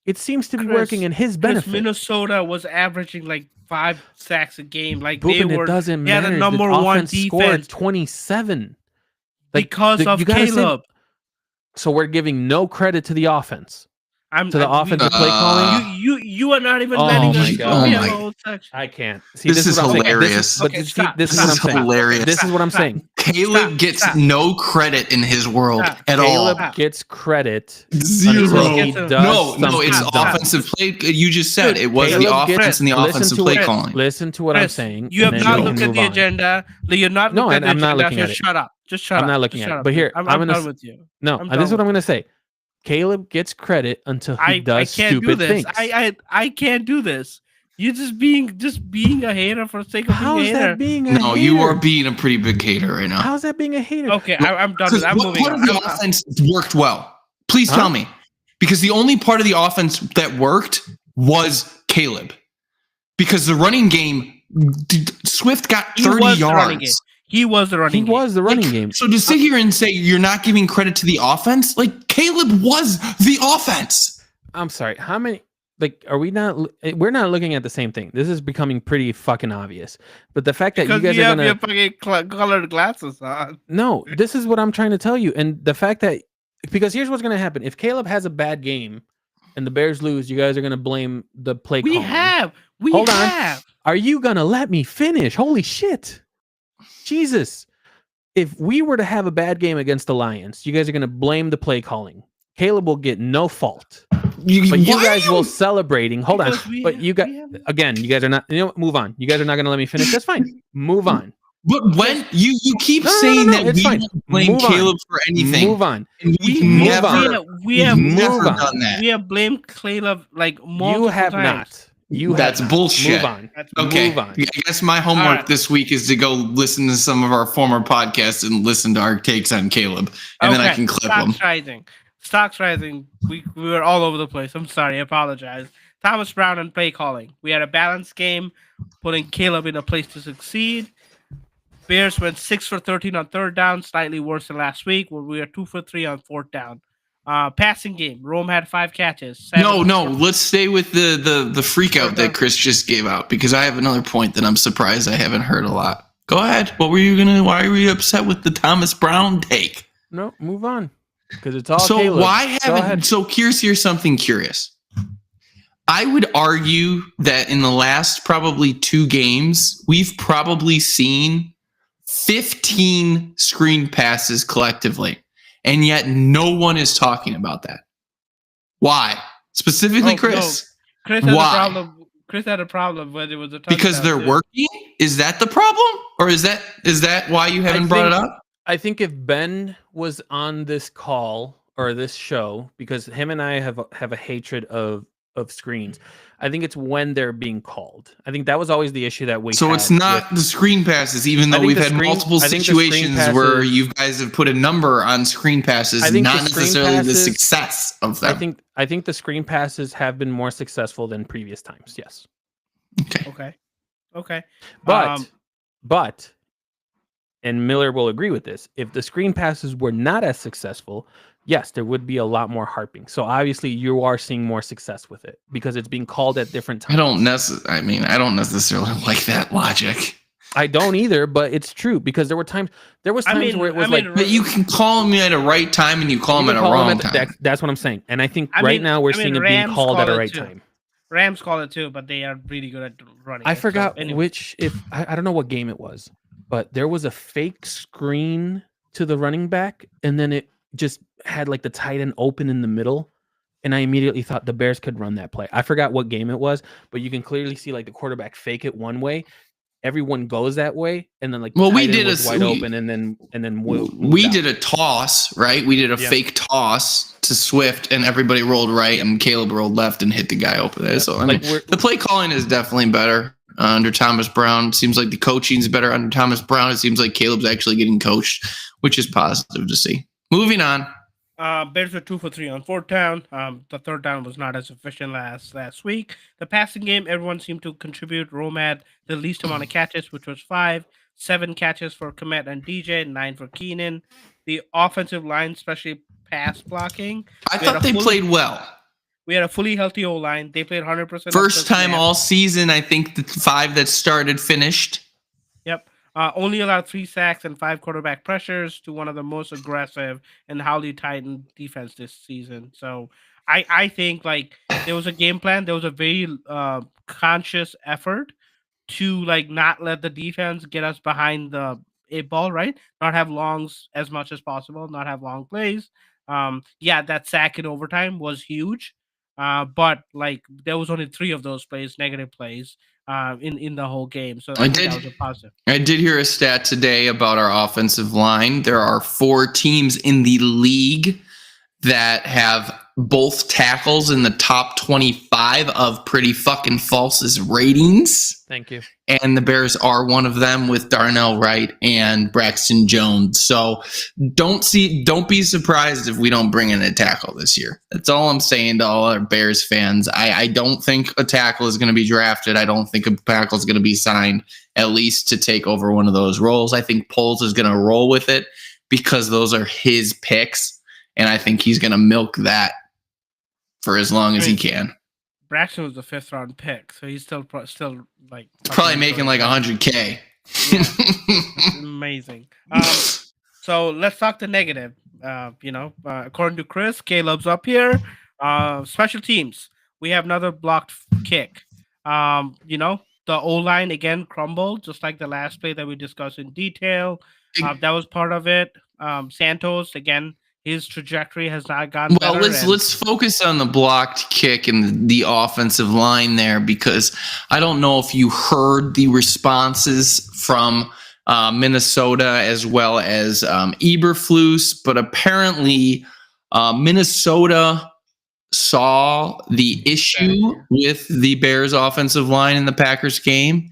It seems to be working in his benefit. Minnesota was averaging like 5 sacks a game. Like it doesn't matter. The number one defense scored 27. Because of Caleb. So we're giving no credit to the offense. To the offensive play calling. You are not even letting us go. I can't. See, this is hilarious. This is what I'm saying. Hilarious. This is what I'm saying. Caleb gets no credit in his world at all. Caleb gets credit. Zero. No, it's offensive play. You just said it was the offense and the offensive play calling. Listen to what I'm saying. You have not looked at the agenda. You're not looking at the agenda. I'm not looking at it. Shut up. Just shut up. I'm not looking at it. But here, I'm done with you. No, this is what I'm going to say. Caleb gets credit until he does stupid things. I can't do this. You're just being a hater for the sake of being a hater. That being a hater? No, you are being a pretty big hater right now. How's that being a hater? Okay, I'm done with it. I'm moving on. What part of the offense worked well? Please tell me. Because the only part of the offense that worked was Caleb. Because the running game, Swift got 30 yards. He was the running game. He was the running game. So to sit here and say you're not giving credit to the offense, like Caleb was the offense. I'm sorry. How many? Like, are we not? We're not looking at the same thing. This is becoming pretty fucking obvious. But the fact that you guys are gonna have your fucking colored glasses on. No, this is what I'm trying to tell you. And the fact that because here's what's gonna happen: if Caleb has a bad game and the Bears lose, you guys are gonna blame the play calling. Hold on. Are you gonna let me finish? Holy shit! Jesus. If we were to have a bad game against the Lions, you guys are going to blame the play calling. Caleb will get no fault. But you guys will celebrating. Hold on. But you guys, again, you guys are not, move on. You guys are not going to let me finish. That's fine. Move on. But when you keep saying that we don't blame Caleb for anything. Move on. We have done that. We have blamed Caleb like multiple times. You have not. That's bullshit. Move on. Okay. Move on. I guess my homework this week is to go listen to some of our former podcasts and listen to our takes on Caleb, and then I can clip them. Stocks rising. We were all over the place. I'm sorry. I apologize. Thomas Brown and play calling. We had a balanced game, putting Caleb in a place to succeed. Bears went 6 for 13 on third down, slightly worse than last week, where we were 2 for 3 on fourth down. Passing game. Rome had 5 catches. No. Let's stay with the freak out that Chris just gave out because I have another point that I'm surprised I haven't heard a lot. Go ahead. Why were you upset with the Thomas Brown take? No, move on. Because it's all Caleb. Why haven't? So here's something curious. I would argue that in the last probably 2 games, we've probably seen 15 screen passes collectively. And yet no one is talking about that. Why? Specifically, Chris. No. Chris has a problem. Chris had a problem when it was a Because they're touchdown. working? Is that the problem? Or is that why you haven't brought it up? I think if Ben was on this call or this show, because him and I have a hatred of screens, I think it's when they're being called. I think that was always the issue that we So had it's not the screen passes, even though we've had multiple situations where you guys have put a number on screen passes, not necessarily the success of them. I think the screen passes have been more successful than previous times. Yes. Okay. But and Miller will agree with this, if the screen passes were not as successful, yes, there would be a lot more harping. So obviously you are seeing more success with it because it's being called at different times. I don't necessarily like that logic. I don't either, but it's true because there was times where it was but you can call them at a right time and you call them at a wrong time. That's what I'm saying. And I think now we're seeing it being called at a right time. Rams call it too, but they are really good at running. I forgot which, I don't know what game it was, but there was a fake screen to the running back, and then it just had like the tight end open in the middle. And I immediately thought the Bears could run that play. I forgot what game it was, but you can clearly see like the quarterback fake it one way. Everyone goes that way, and then we did a wide open, and then we did a toss, right? We did a fake toss to Swift, and everybody rolled right, and Caleb rolled left and hit the guy over there. So I mean, the play calling is definitely better under Thomas Brown. Seems like the coaching's better under Thomas Brown. It seems like Caleb's actually getting coached, which is positive to see. Moving on. Bears were 2 for 3 on fourth down. The third down was not as efficient last week. The passing game, everyone seemed to contribute. Rome had the least amount of catches, which was 5. 7 catches for Komet and DJ, 9 for Keenan. The offensive line, especially pass blocking. I thought they played well. We had a fully healthy O-line. They played 100%. First time all season, I think the 5 that started finished. Yep. Only allowed 3 sacks and 5 quarterback pressures to one of the most aggressive and highly tightened defense this season. So I think there was a game plan. There was a very conscious effort to not let the defense get us behind the 8 ball, right? Not have longs as much as possible, not have long plays. That sack in overtime was huge. But there was only 3 of those plays, negative plays. In the whole game. So that was a positive. I did hear a stat today about our offensive line. There are 4 teams in the league that have both tackles in the top 25 of pretty fucking false's ratings. Thank you. And the Bears are one of them with Darnell Wright and Braxton Jones. So don't be surprised if we don't bring in a tackle this year. That's all I'm saying to all our Bears fans. I don't think a tackle is going to be drafted. I don't think a tackle is going to be signed, at least to take over one of those roles. I think Poles is going to roll with it because those are his picks. And I think he's going to milk that for as long as he can. Braxton was the 5th round pick, so he's still probably making like $100K. Yeah, amazing. So let's talk the negative. According to Chris, Caleb's up here. Special teams. We have another blocked kick. The O-line again crumbled, just like the last play that we discussed in detail. That was part of it. Santos again. His trajectory has not gotten better. Well, let's focus on the blocked kick and the offensive line there, because I don't know if you heard the responses from Minnesota as well as Eberflus, but apparently Minnesota saw the issue with the Bears offensive line in the Packers game.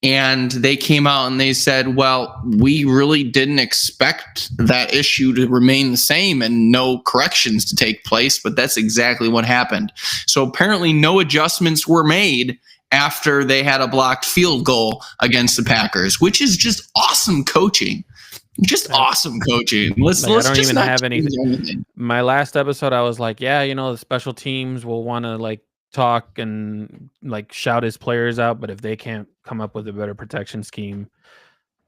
And they came out and they said, well, we really didn't expect that issue to remain the same and no corrections to take place. But that's exactly what happened. So apparently no adjustments were made after they had a blocked field goal against the Packers, which is just awesome coaching. Just awesome coaching. Let's I don't even have anything. My last episode, I was like, the special teams will want to talk and shout his players out, but if they can't come up with a better protection scheme,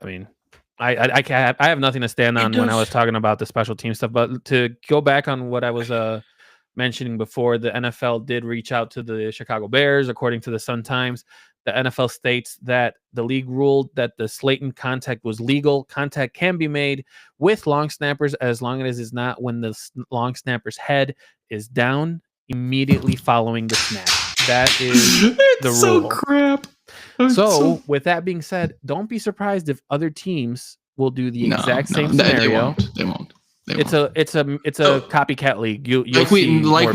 I mean, I have nothing to stand on when I was talking about the special team stuff. But to go back on what I was mentioning before, the NFL did reach out to the Chicago Bears. According to the Sun-Times, the NFL states that the league ruled that the Slayton contact was legal. Contact can be made with long snappers as long as it's not when the long snapper's head is down immediately following the snap. That is It's the so rule. crap. So, with that being said, don't be surprised if other teams will do the exact same scenario. They won't. It's a copycat league. You'll like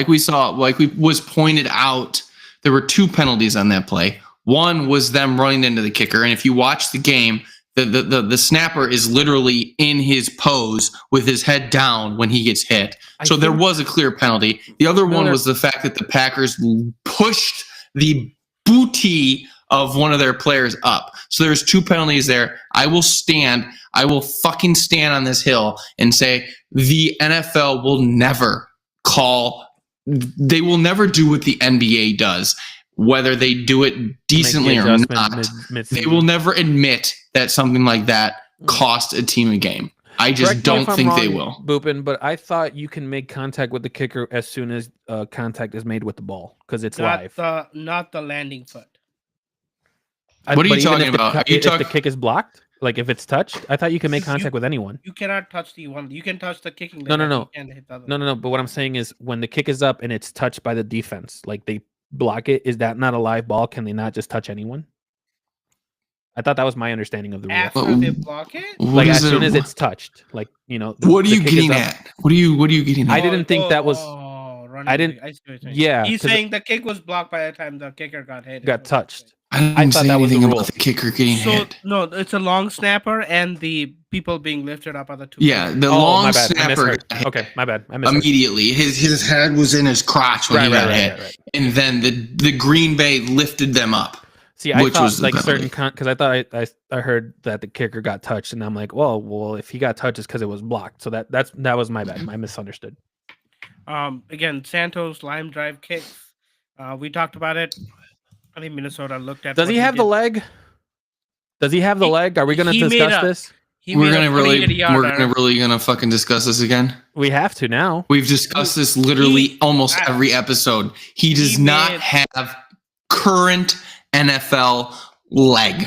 we was pointed out, there were 2 penalties on that play. One was them running into the kicker, and if you watch the game, the snapper is literally in his pose with his head down when he gets hit. So there was a clear penalty. The other one was the fact that the Packers pushed the booty of one of their players up. So there's 2 penalties there. I will fucking stand on this hill and say the NFL will never they will never do what the NBA does. Whether they do it decently or not, they will never admit that something like that cost a team a game. I just don't think they will. Boopin, but I thought you can make contact with the kicker as soon as contact is made with the ball because it's live. Not the landing foot. What are you talking about? If the kick is blocked, like if it's touched, I thought you can make contact with anyone. You cannot touch the one. You can touch the kicking. No. But what I'm saying is when the kick is up and it's touched by the defense, like they block it, is that not a live ball? Can they not just touch anyone? I thought that was my understanding of the rule. After they block it, like as soon as it's touched, like what are you getting at? What are you getting at? I didn't think that was. I didn't. Yeah, he's saying the kick was blocked by the time the kicker got hit. Got touched. I thought that was the rule. About the kicker getting hit. No, it's a long snapper and the people being lifted up are the 2. Yeah, the long snapper. Okay, my bad. Immediately, his head was in his crotch when he got hit, and then the Green Bay lifted them up. See, I thought like certain because I thought I heard that the kicker got touched, and I'm like, well, if he got touched, it's because it was blocked. So that was my bad. I misunderstood. Again, Santos lime drive kicks. We talked about it. I think Minnesota looked at. Does he have the leg? Are we going to discuss this? We're gonna really fucking discuss this again. We have to now. We've discussed this literally almost every episode. He does not have current NFL leg.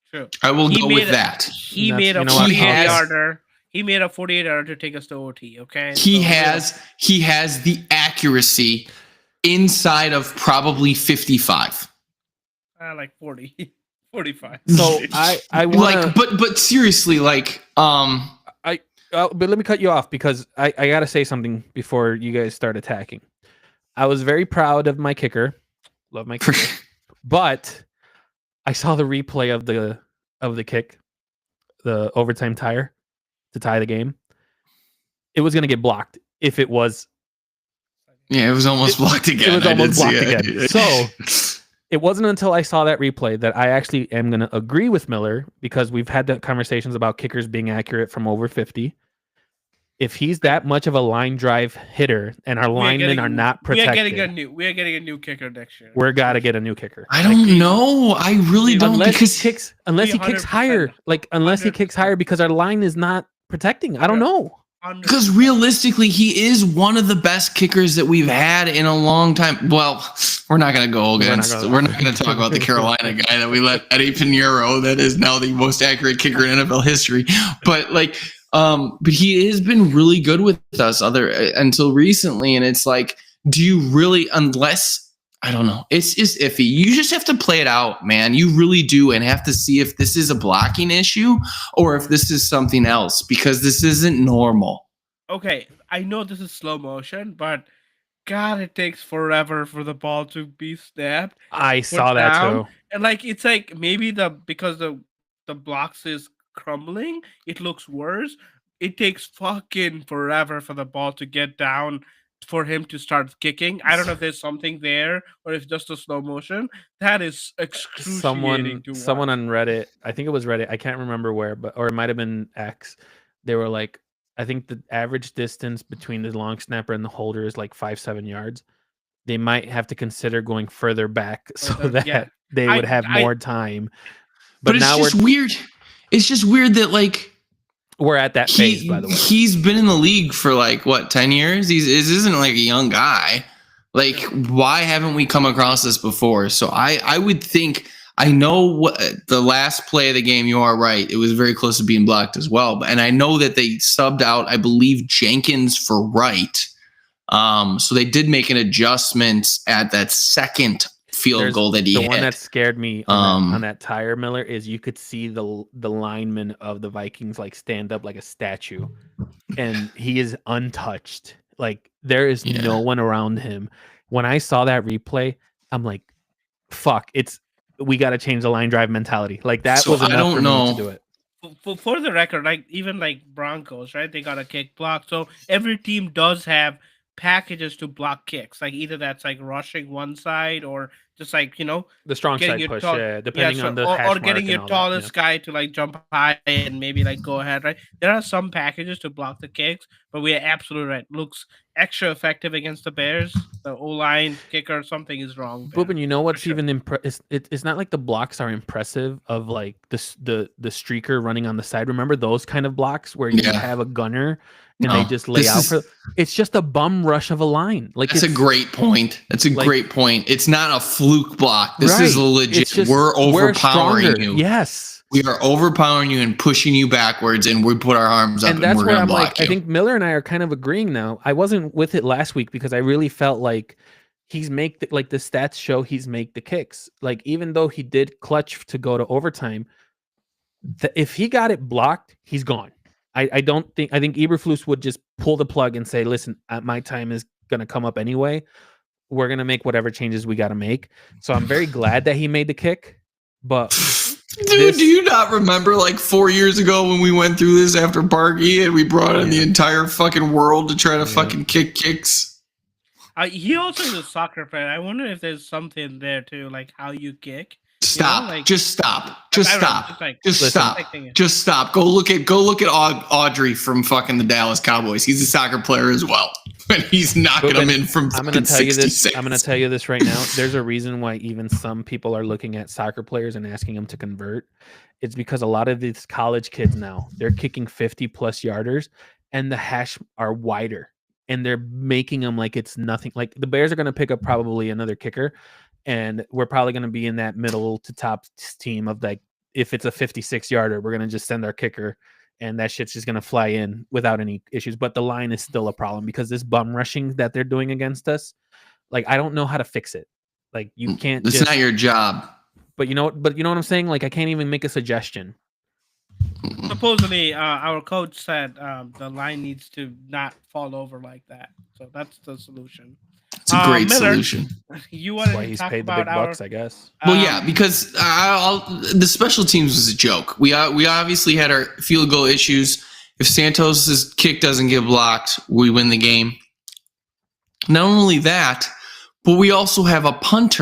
True. I will go with that. He made a 48-yarder. He made a 48-yarder to take us to OT. Okay. He has the accuracy inside of probably 55. Like 40, 45. So I want like, but seriously, like, but let me cut you off because I gotta say something before you guys start attacking. I was very proud of my kicker. Love my kicker. But I saw the replay of the kick, the overtime tire to tie the game. It was going to get blocked if it was. Yeah, it was almost blocked again. It was almost blocked again. So it wasn't until I saw that replay that I actually am going to agree with Miller because we've had the conversations about kickers being accurate from over 50. If he's that much of a line drive hitter and our linemen are not protected, we are getting a new kicker next year. We're got to get a new kicker. I don't know. I really don't unless he kicks higher. Like unless 100%. He kicks higher because our line is not protecting. I don't know. Because realistically, he is one of the best kickers that we've had in a long time. Well, we're not going to go against. We're not going to talk about the Carolina guy that we let Eddie Pinheiro, that is now the most accurate kicker in NFL history. But like. But he has been really good with us until recently, and it's like, do you really? Unless I don't know, it's just iffy. You just have to play it out, man. You really do, and have to see if this is a blocking issue or if this is something else because this isn't normal. Okay, I know this is slow motion, but God, it takes forever for the ball to be snapped. I saw that too, and like it's like maybe because the blocks is crumbling, it looks worse. It takes fucking forever for the ball to get down for him to start kicking. I don't know if there's something there or if just a slow motion. That is excruciating to watch. Someone on Reddit, I think it was Reddit, I can't remember where, or it might have been X. They were like, I think the average distance between the long snapper and the holder is like 5-7 yards. They might have to consider going further back so that they would have more time. But it's just weird. It's just weird that like we're at that phase, by the way. He's been in the league for like what, 10 years? This isn't like a young guy. Like, why haven't we come across this before? So I would think, I know what the last play of the game, you are right. It was very close to being blocked as well. And I know that they subbed out, I believe, Jenkins for right. So they did make an adjustment at that second field goal that he the hit. one that scared me on that tire, Miller, is you could see the lineman of the Vikings like stand up like a statue, and he is untouched. Like there is no one around him. When I saw that replay, I'm like, fuck, we got to change the line drive mentality. Like that was enough for me to do it. For the record, like even like Broncos, right? They got a kick block. So every team does have packages to block kicks. Like either that's like rushing one side or just like, the strong side push, depending on the hash or mark getting your and all tallest guy to like jump high and maybe like go ahead, right? There are some packages to block the kicks, but we are absolutely right. Looks extra effective against the Bears. The O-line kicker, something is wrong there. Boop, and you know what's even it's not like the blocks are impressive of like the streaker running on the side. Remember those kind of blocks where you have a gunner and they just lay out for it's just a bum rush of a line. Like that's a great point. That's a great point. It's not a fluke block. This is legit. We're overpowering you. Yes. We are overpowering you and pushing you backwards, and we put our arms up and that's we're where gonna I'm block like, you. I think Miller and I are kind of agreeing now. I wasn't with it last week because I really felt like the stats show he's make the kicks. Like even though he did clutch to go to overtime, if he got it blocked, he's gone. I think Eberflus would just pull the plug and say, listen, my time is gonna come up anyway. We're gonna make whatever changes we gotta make. So I'm very glad that he made the kick. But dude, do you not remember like 4 years ago when we went through this after Parky and we brought in the entire fucking world to try to fucking kick kicks? He also is a soccer player. I wonder if there's something there too, like how you kick. Stop. Just stop. Just stop. Go look at Audrey from fucking the Dallas Cowboys. He's a soccer player as well. And he's knocking them in from I'm gonna tell you this. 66. I'm gonna tell you this right now. There's a reason why even some people are looking at soccer players and asking them to convert. It's because a lot of these college kids now, they're kicking 50 plus yarders and the hash are wider and they're making them like it's nothing. Like the Bears are going to pick up probably another kicker and we're probably going to be in that middle to top team of like, if it's a 56 yarder, we're going to just send our kicker and that shit's just going to fly in without any issues. But the line is still a problem because this bum rushing that they're doing against us, like, I don't know how to fix it. Like you can't. It's not your job. But you know what I'm saying? Like I can't even make a suggestion. Supposedly, our coach said the line needs to not fall over like that. So that's the solution. It's a great solution. You wanted why to he's talk paid the about big bucks, I guess. Well, yeah, because the special teams was a joke. We obviously had our field goal issues. If Santos's kick doesn't get blocked, we win the game. Not only that, but we also have a punt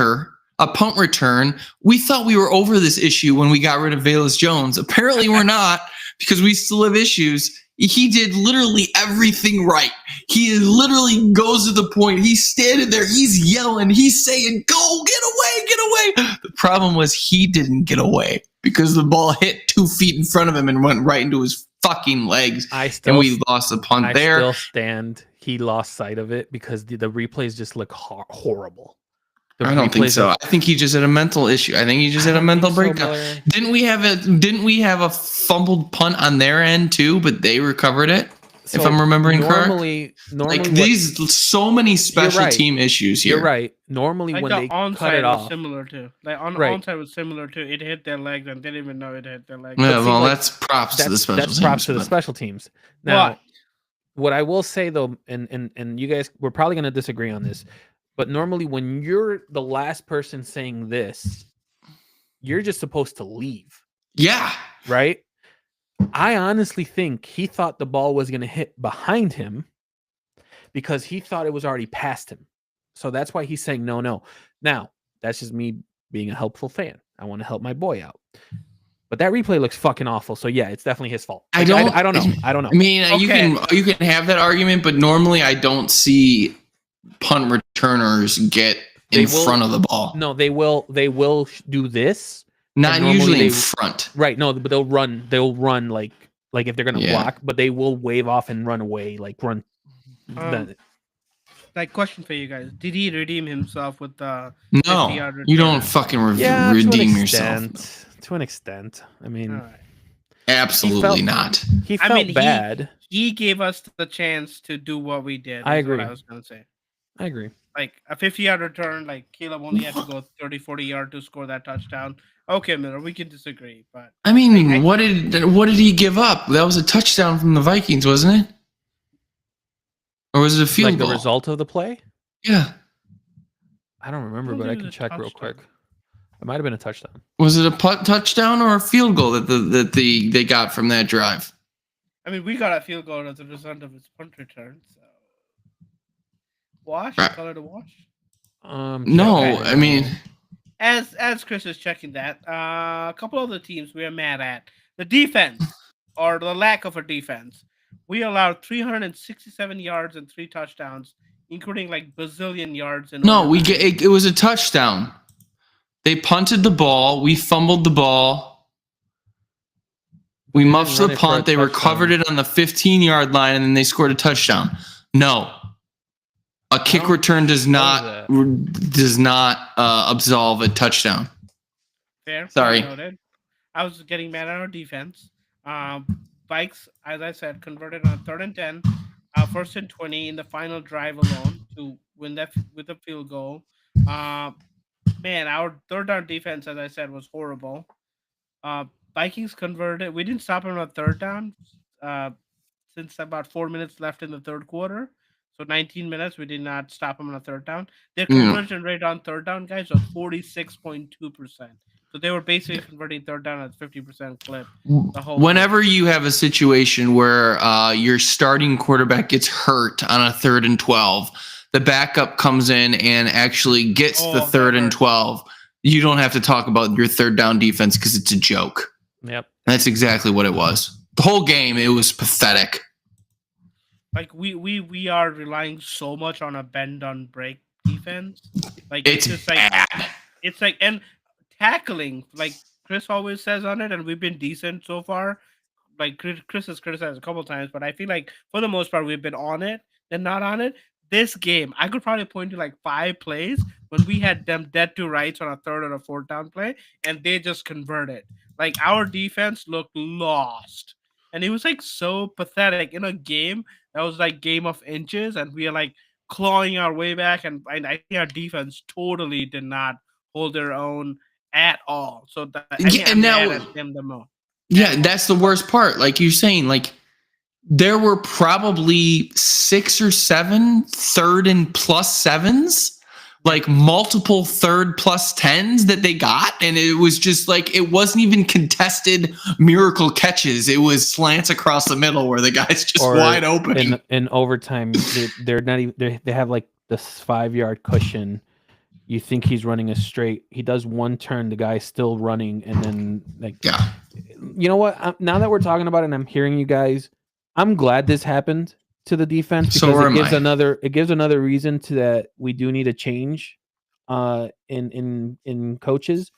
return. We thought we were over this issue when we got rid of Velus Jones. Apparently we're not, because we still have issues. He did literally everything right. He literally goes to the point. He's standing there. He's yelling. He's saying, go, get away, get away. The problem was he didn't get away because the ball hit 2 feet in front of him and went right into his fucking legs. And we lost the punt there. I still stand. He lost sight of it because the replays just look horrible. I don't think so. I think he just had a mental issue. I think he just had a mental breakdown. Didn't we have a fumbled punt on their end too, but they recovered it? So if I'm remembering correctly. Normally these so many special team issues here. You're right. Normally like when the they onside cut it off, similar to onside was similar to it hit their legs and didn't even know it hit their legs. Yeah, well, that's props to the special teams. That's props to the special teams. Now, what I will say though, and you guys, we're probably going to disagree on this. But normally when you're the last person saying this, you're just supposed to leave. Yeah. Right? I honestly think he thought the ball was going to hit behind him because he thought it was already past him. So that's why he's saying no. Now, that's just me being a helpful fan. I want to help my boy out. But that replay looks fucking awful. So yeah, it's definitely his fault. I don't know. I mean, you can have that argument, but normally I don't see punt returners get in front of the ball. No, they will do this. Not usually in front. Right. No, but they'll run like if they're gonna block, but they will wave off and run away, like run. Like, question for you guys: did he redeem himself with the? No, you don't fucking redeem yourself. To an extent. I mean, Absolutely not. He felt bad. He gave us the chance to do what we did. I is agree. What I was going to say. I agree. Like a 50-yard return, like Caleb only had to go 30, 40 yard to score that touchdown. Okay, Miller, we can disagree, but I mean, what did he give up? That was a touchdown from the Vikings, wasn't it? Or was it a field goal? The result of the play? Yeah. I don't remember, but I can check real quick. It might have been a touchdown. Was it a touchdown or a field goal that they got from that drive? I mean, we got a field goal as a result of his punt return. So, wash, right. color to wash. No, I mean, as Chris is checking that, a couple of the teams we are mad at the defense or the lack of a defense. We allowed 367 yards and 3 touchdowns, including like bazillion yards. It was a touchdown. They punted the ball. We fumbled the ball. We muffed the punt. They recovered it on the 15-yard line, and then they scored a touchdown. No, a kick return does not absolve a touchdown. Fair. Sorry. Noted. I was getting mad at our defense. Bikes, as I said, converted on 3rd and 10, 1st and 20 in the final drive alone to win that with a field goal. Man, our 3rd down defense, as I said, was horrible. Vikings converted. We didn't stop them on 3rd down since about 4 minutes left in the 3rd quarter. So 19 minutes, we did not stop them on a 3rd down. Their conversion rate on 3rd down, guys, was 46.2%. So they were basically converting 3rd down at 50% clip. Whenever you have a situation where your starting quarterback gets hurt on a 3rd and 12, the backup comes in and actually gets the 3rd and 12. You don't have to talk about your 3rd down defense because it's a joke. Yep. That's exactly what it was. The whole game, it was pathetic. Like we are relying so much on a bend on break defense. Like it's just bad. It's like and tackling, like Chris always says on it, and we've been decent so far. Like Chris has criticized a couple times, but I feel like for the most part we've been on it and not on it. This game, I could probably point to like 5 plays when we had them dead to rights on a 3rd or a 4th down play, and they just converted. Like our defense looked lost, and it was like so pathetic in a game that was like game of inches, and we are like clawing our way back, and I think our defense totally did not hold their own at all. So I'm mad at them the most. Yeah, that's the worst part. Like you're saying, like there were probably 6 or 7 3rd and +7s, like multiple 3rd +10s that they got. And it was just like, it wasn't even contested miracle catches. It was slants across the middle where the guy's just wide open. In overtime, they're not even, they have like this 5-yard cushion. You think he's running a straight. He does one turn, the guy's still running. And then you know what? Now that we're talking about it and I'm hearing you guys, I'm glad this happened to the defense because it gives another reason to that we do need a change in coaches.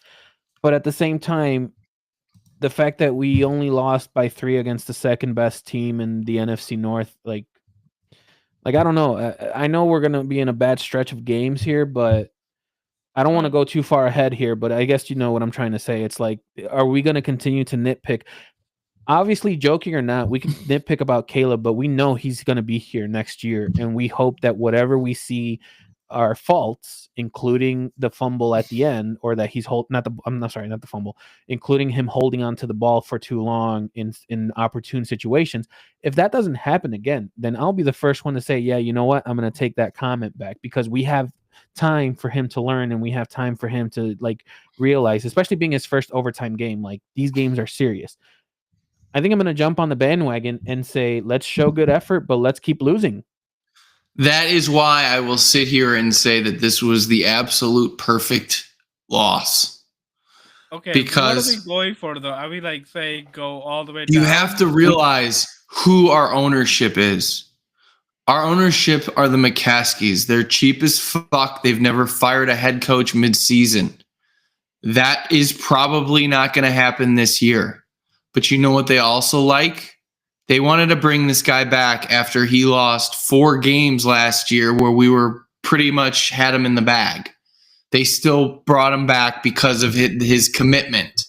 But at the same time, the fact that we only lost by 3 against the 2nd best team in the NFC North, like I don't know. I know we're gonna be in a bad stretch of games here, but I don't want to go too far ahead here. But I guess you know what I'm trying to say. It's like, are we going to continue to nitpick? Obviously, joking or not, we can nitpick about Caleb, but we know he's going to be here next year, and we hope that whatever we see are faults, including the fumble at the end, or that he's not the fumble, including him holding onto the ball for too long in opportune situations. If that doesn't happen again, then I'll be the first one to say, yeah, you know what, I'm going to take that comment back, because we have time for him to learn, and we have time for him to like realize, especially being his first overtime game, like these games are serious. I think I'm going to jump on the bandwagon and say, let's show good effort, but let's keep losing. That is why I will sit here and say that this was the absolute perfect loss. Okay, because what are we going for, though? Are we like say go all the way down? You have to realize who our ownership is. Our ownership are the McCaskies. They're cheap as fuck. They've never fired a head coach mid-season. That is probably not going to happen this year. But you know what they also like? They wanted to bring this guy back after he lost 4 games last year where we were pretty much had him in the bag. They still brought him back because of his commitment.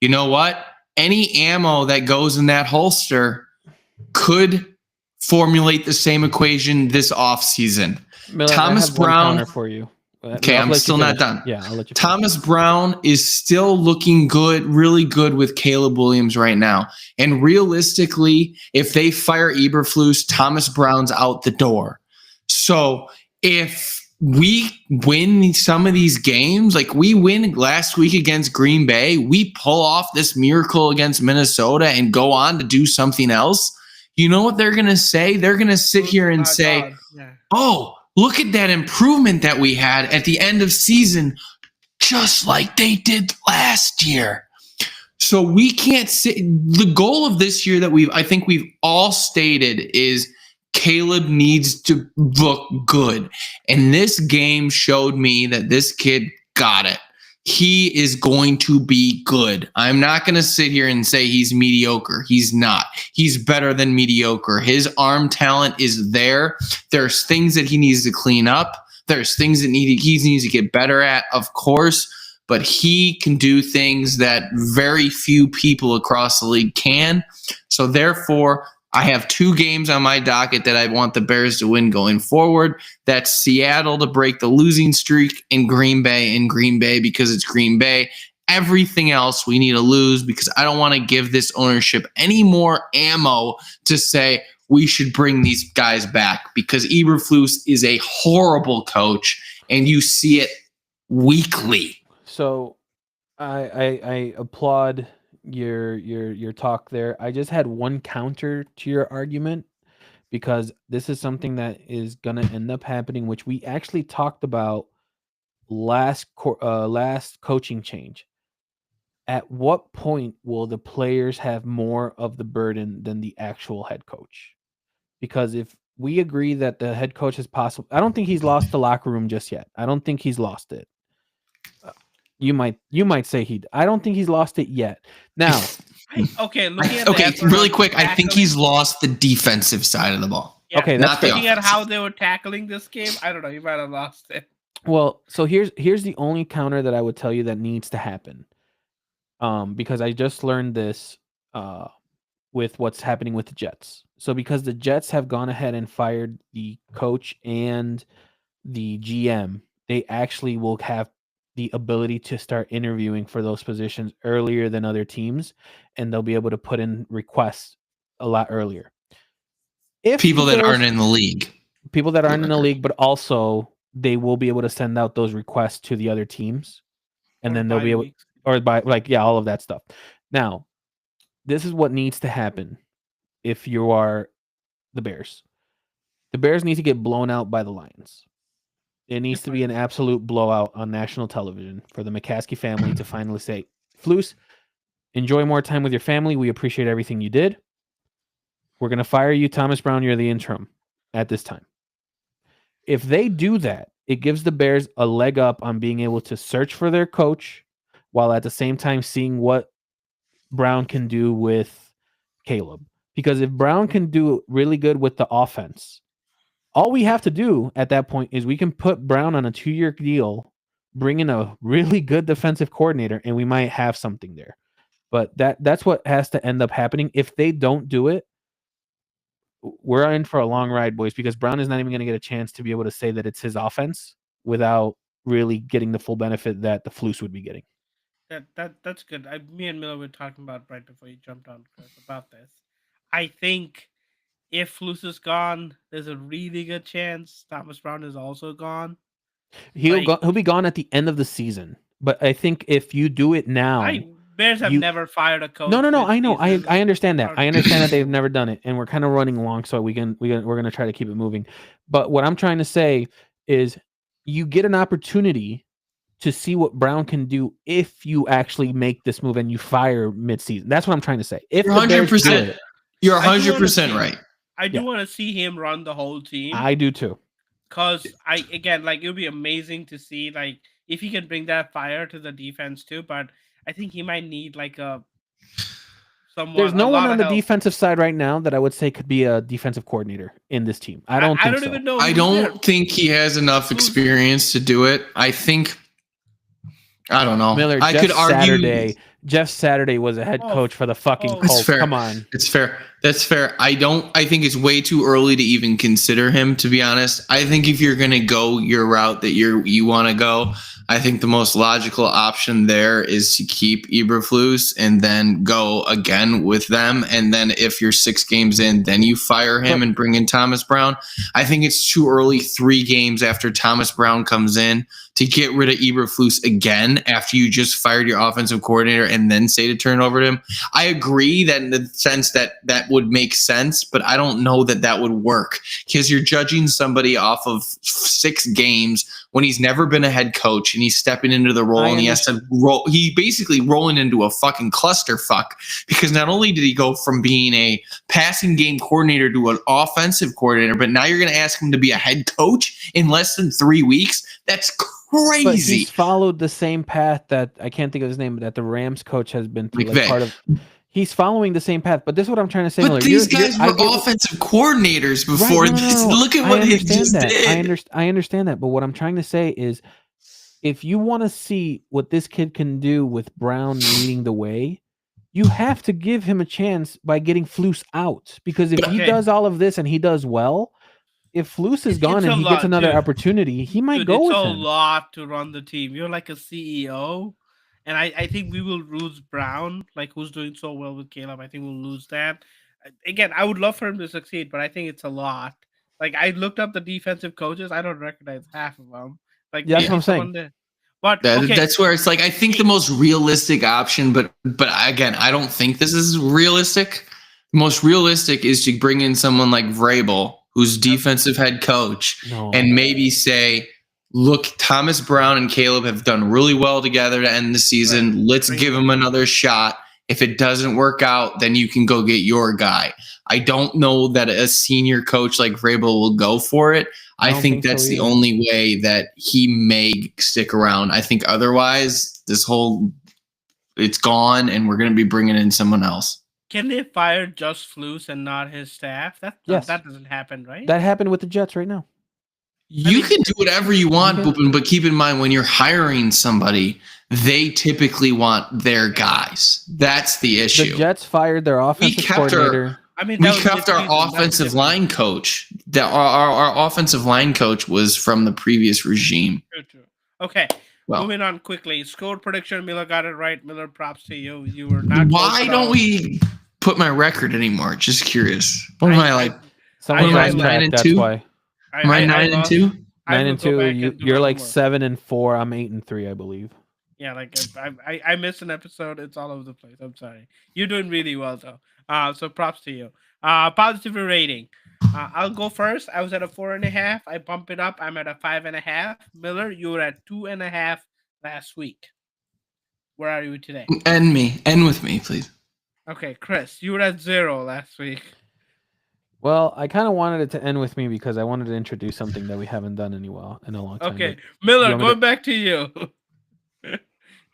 You know what? any ammo that goes in that holster could formulate the same equation this offseason. Miller, Thomas I have one Brown. counter for you. Okay, I'm still not done. Yeah, I'll let you finish. Thomas Brown is still looking good, really good with Caleb Williams right now. And realistically, if they fire Eberflus, Thomas Brown's out the door. So if we win some of these games, like we win last week against Green Bay, we pull off this miracle against Minnesota and go on to do something else, you know what they're going to say? They're going to sit here and say, oh, look at that improvement that we had at the end of season, just like they did last year. So we can't sit. The goal of this year that I think we've all stated is Caleb needs to look good. And this game showed me that this kid got it. He is going to be good. I'm not going to sit here and say he's mediocre. He's not. He's better than mediocre. His arm talent is there. There's things that he needs to clean up. There's things that he needs to get better at, of course. But he can do things that very few people across the league can. So therefore, I have 2 games on my docket that I want the Bears to win going forward. That's Seattle to break the losing streak and Green Bay because it's Green Bay. Everything else we need to lose because I don't want to give this ownership any more ammo to say we should bring these guys back because Eberflus is a horrible coach and you see it weekly. So I applaud your talk there. I just had one counter to your argument because this is something that is going to end up happening, which we actually talked about last coaching change. At what point will the players have more of the burden than the actual head coach? Because if we agree that the head coach is possible, I don't think he's lost the locker room just yet. I don't think he's lost it. You might say I don't think he's lost it yet. Now, really quick, I think he's lost the defensive side of the ball. Yeah, okay, that's looking at how they were tackling this game. I don't know. You might have lost it. Well, so here's the only counter that I would tell you that needs to happen. Because I just learned this with what's happening with the Jets. So because the Jets have gone ahead and fired the coach and the GM, they actually will have the ability to start interviewing for those positions earlier than other teams, and they'll be able to put in requests a lot earlier. If people that aren't in the league, but also they will be able to send out those requests to the other teams, and then they'll be able, all of that stuff. Now, this is what needs to happen if you are the Bears. The Bears need to get blown out by the Lions. It needs to be an absolute blowout on national television for the McCaskey family to finally say, Flus, enjoy more time with your family. We appreciate everything you did. We're going to fire you, Thomas Brown. You're the interim at this time. If they do that, it gives the Bears a leg up on being able to search for their coach while at the same time seeing what Brown can do with Caleb. Because if Brown can do really good with the offense, all we have to do at that point is we can put Brown on a 2-year deal, bring in a really good defensive coordinator, and we might have something there. But that's what has to end up happening. If they don't do it, we're in for a long ride, boys, because Brown is not even going to get a chance to be able to say that it's his offense without really getting the full benefit that the Flus would be getting. That's good. Me and Miller were talking about right before you jumped on, Chris, about this. I think if Flus is gone, there's a really good chance Thomas Brown is also gone. He'll be gone at the end of the season. But I think if you do it now, Bears have never fired a coach. No. I know. I understand that. I understand that they've never done it, and we're kind of running long, so we're gonna try to keep it moving. But what I'm trying to say is, you get an opportunity to see what Brown can do if you actually make this move and you fire midseason. That's what I'm trying to say. If you're 100%, you're 100% right. I do want to see him run the whole team. I do too. Because it would be amazing to see if he can bring that fire to the defense too. But I think he might need someone. There's no one on the defensive side right now that I would say could be a defensive coordinator in this team. I don't even know. I don't think he has enough experience to do it. I don't know. Miller, I could argue. Saturday, Jeff Saturday was a head coach for the fucking That's Colts. fair. Come on. It's fair. That's fair. I think it's way too early to even consider him, to be honest. I think if you're going to go your route that you want to go, I think the most logical option there is to keep Eberflus and then go again with them. And then if you're 6 games in, then you fire him and bring in Thomas Brown. I think it's too early 3 games after Thomas Brown comes in to get rid of Eberflus again after you just fired your offensive coordinator and then say to turn over to him. I agree that in the sense that would make sense, but I don't know that would work because you're judging somebody off of 6 games when he's never been a head coach and he's stepping into the role and he has to roll. He basically rolling into a fucking clusterfuck because not only did he go from being a passing game coordinator to an offensive coordinator, but now you're going to ask him to be a head coach in less than 3 weeks. That's crazy. But he's followed the same path that I can't think of his name, but that the Rams coach has been through. Like part of. He's following the same path, but this is what I'm trying to say. But these guys were offensive coordinators before this. Look at what he just did. I understand that, but what I'm trying to say is, if you want to see what this kid can do with Brown leading the way, you have to give him a chance by getting Flus out. Because if he does all of this and he does well, if Flus is gone and he gets another opportunity, he might go with him. It's a lot to run the team. You're like a CEO. And I think we will lose Brown, like who's doing so well with Caleb. I think we'll lose that. Again, I would love for him to succeed, but I think it's a lot. Like I looked up the defensive coaches. I don't recognize half of them. Like that's what I'm saying. But that's where it's like I think the most realistic option, but again, I don't think this is realistic. The most realistic is to bring in someone like Vrabel, who's defensive head coach, and maybe say, look, Thomas Brown and Caleb have done really well together to end the season. Right. Let's give them another shot. If it doesn't work out, then you can go get your guy. I don't know that a senior coach like Vrabel will go for it. I think that's the only way that he may stick around. I think otherwise, it's gone, and we're going to be bringing in someone else. Can they fire just Flus and not his staff? That doesn't happen, right? That happened with the Jets right now. You can do whatever you want, Boopin, but keep in mind when you're hiring somebody, they typically want their guys. That's the issue. The Jets fired their offensive coordinator. We kept our offensive line coach. Our offensive line coach was from the previous regime. True. Okay. Well, moving on quickly. Score prediction. Miller got it right. Miller, props to you. You were not. Why don't we put my record anymore? Just curious. What am I like? Am I 9-2? Why. Am I 9-2? 9-2. You're like 7-4. I'm 8-3, I believe. Yeah, like I missed an episode. It's all over the place. I'm sorry. You're doing really well though. So props to you. Positive rating. I'll go first. I was at a 4.5. I bump it up. I'm at a 5.5. Miller, you were at 2.5 last week. Where are you today? End with me, please. Okay, Chris, you were at 0 last week. Well, I kind of wanted it to end with me because I wanted to introduce something that we haven't done in a long time. Okay, Miller, going back to you.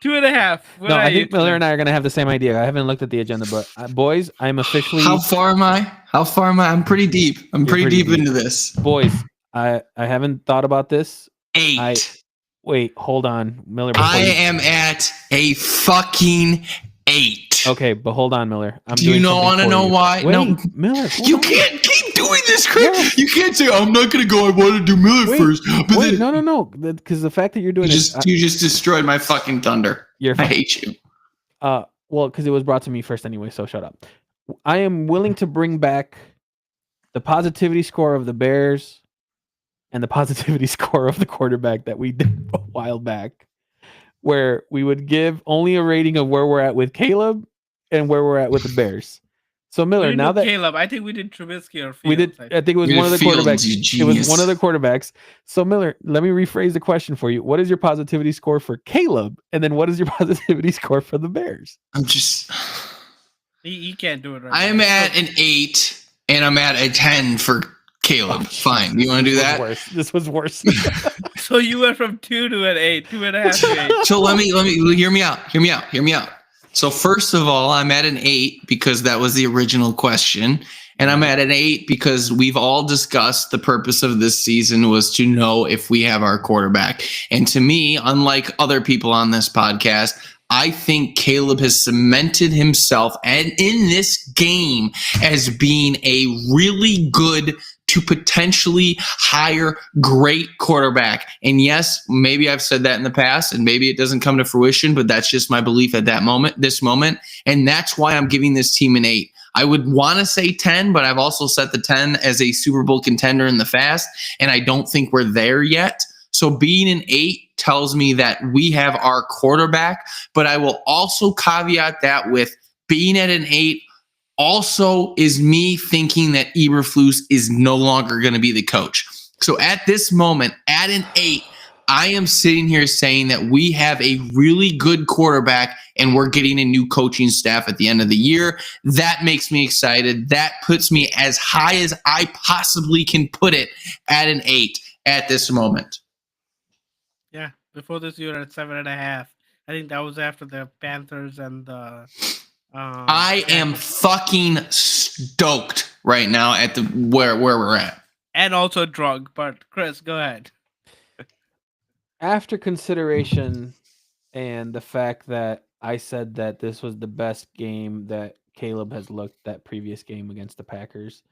2.5. No, I think Miller and I are going to have the same idea. I haven't looked at the agenda, but boys, I'm officially. How far am I? I'm pretty deep. I'm pretty deep into this. Boys, I haven't thought about this. 8. Wait, hold on, Miller. I am at a fucking 8. Okay, but hold on, Miller. Do you want to know why? Wait, no, Miller. You can't keep doing this, Chris. Yeah. You can't say I'm not going to go. I want to do Miller first. But no. Because the fact that you're doing you just destroyed my fucking thunder. I hate you. Well, because it was brought to me first anyway. So shut up. I am willing to bring back the positivity score of the Bears and the positivity score of the quarterback that we did a while back, where we would give only a rating of where we're at with Caleb and where we're at with the Bears. So Miller, now that Caleb, I think we did Trubisky or Fields. We did. I think it was one of the quarterbacks. It was one of the quarterbacks. So Miller, let me rephrase the question for you. What is your positivity score for Caleb, and then what is your positivity score for the Bears? I'm just. He can't do it right. I'm at an 8, and I'm at a 10 for Caleb. Fine. You want to do that? This was worse. So you went from 2 to an 8, 2.5 to 8. So let me hear me out. So first of all, I'm at an 8 because that was the original question. And I'm at an 8 because we've all discussed the purpose of this season was to know if we have our quarterback. And to me, unlike other people on this podcast, I think Caleb has cemented himself and in this game as being a really good to potentially hire great quarterback. And yes, maybe I've said that in the past and maybe it doesn't come to fruition, but that's just my belief at this moment. And that's why I'm giving this team an 8. I would want to say 10, but I've also set the 10 as a Super Bowl contender in the fast. And I don't think we're there yet. So being an 8 tells me that we have our quarterback, but I will also caveat that with being at an 8 also is me thinking that Eberflus is no longer going to be the coach. So at this moment, at an 8, I am sitting here saying that we have a really good quarterback and we're getting a new coaching staff at the end of the year. That makes me excited. That puts me as high as I possibly can put it at an 8 at this moment. Yeah, before this year at 7.5. I think that was after the Panthers and the. I am fucking stoked right now at the where we're at, and also drunk. But Chris, go ahead. After consideration and the fact that I said that this was the best game that Caleb has looked that previous game against the Packers,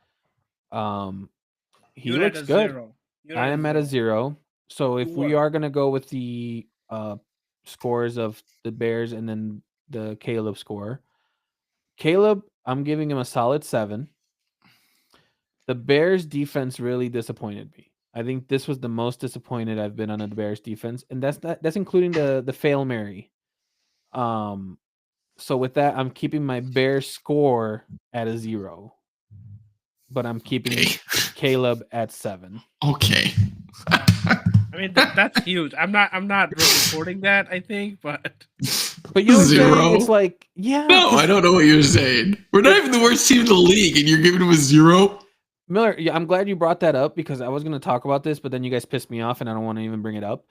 he You're looks at a good. 0. I am at a 0. So if we were. are going to go with the scores of the Bears and then the Caleb score, Caleb, I'm giving him a solid 7. The Bears defense really disappointed me. I think this was the most disappointed I've been on the Bears defense, and that's including the fail Mary. So with that, I'm keeping my Bears score at a 0, but I'm keeping Caleb at 7. Okay. I mean that's huge. I'm not reporting that. I think, but you know, 0. It's like, yeah. No, I don't know what you're saying. We're not even the worst team in the league, and you're giving them a 0. Miller, yeah, I'm glad you brought that up because I was going to talk about this, but then you guys pissed me off, and I don't want to even bring it up.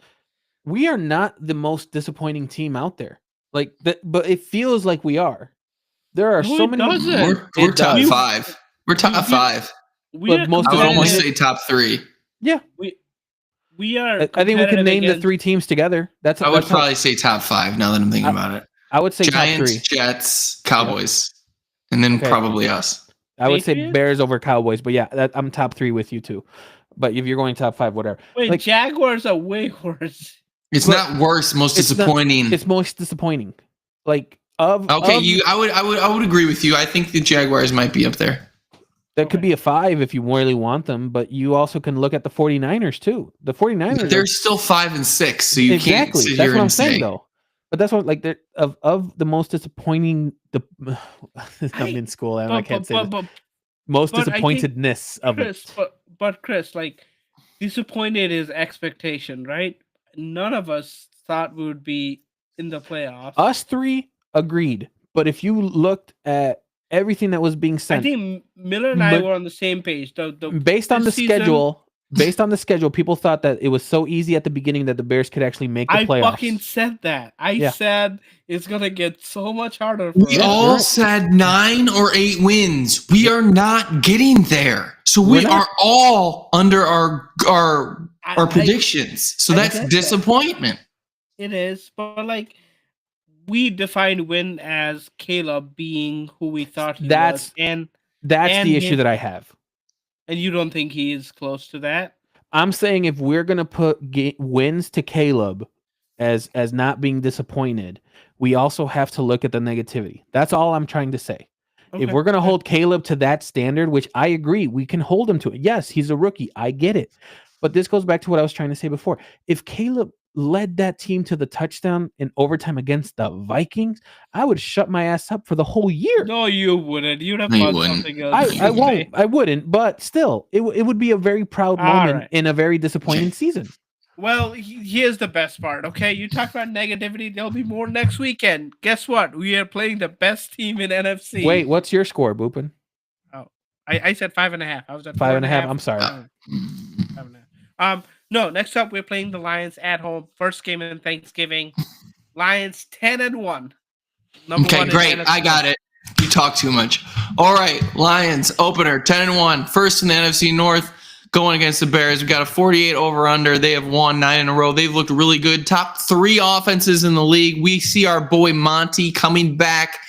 We are not the most disappointing team out there, like that, but it feels like we are. There are so many. We're top 5. We're top 5. We're most I would almost say top 3. Yeah, we are. I think we can name the 3 teams together. I would probably say top 5 now that I'm thinking about it. I would say Giants, top 3. Jets, Cowboys, and then probably us. I would say Bears over Cowboys, but yeah, I'm top 3 with you too. But if you're going top 5, whatever. Wait, like, Jaguars are way worse. It's not worse. Most disappointing. It's most disappointing. Like I would agree with you. I think the Jaguars might be up there. That could be a 5 if you really want them, but you also can look at the 49ers too. The 49ers, but they're still 5 and 6, so you can't sit That's here what I'm and saying, say. though. But that's what, like, of the most disappointing. I'm in school and I can't say this. Most disappointedness of Chris, it. But Chris, like, disappointed is expectation, right? None of us thought we would be in the playoffs. Us 3 agreed, but if you looked at everything that was being sent, I think Miller and I were on the same page. Based on the schedule, people thought that it was so easy at the beginning that the Bears could actually make the playoffs. I fucking said that. I said it's gonna get so much harder. We all said 9 or 8 wins. We are not getting there, so we are all under our predictions. So that's disappointment. It is, but like, we defined win as Caleb being who we thought he was, and that's the issue that I have. And you don't think he is close to that? I'm saying if we're gonna put wins to Caleb as not being disappointed, we also have to look at the negativity. That's all I'm trying to say. Okay. If we're gonna hold Caleb to that standard, which I agree, we can hold him to it. Yes, he's a rookie. I get it. But this goes back to what I was trying to say before. If Caleb led that team to the touchdown in overtime against the Vikings, I would shut my ass up for the whole year. No, you wouldn't. You'd have found something else. I won't. I wouldn't. But still, it would be a very proud moment in a very disappointing season. Well, here's the best part, okay? You talk about negativity. There'll be more next weekend. Guess what? We are playing the best team in NFC. Wait, what's your score, Boopin? Oh, I said 5.5. I was at 5.5. I'm sorry. 5.5. No, next up, we're playing the Lions at home. First game in Thanksgiving. Lions 10-1. Okay, great. I got it. You talk too much. All right, Lions opener 10-1. First in the NFC North. going against the Bears. We got a 48 over/under. They have won 9 in a row. They've looked really good. Top 3 offenses in the league. We see our boy Monty coming back.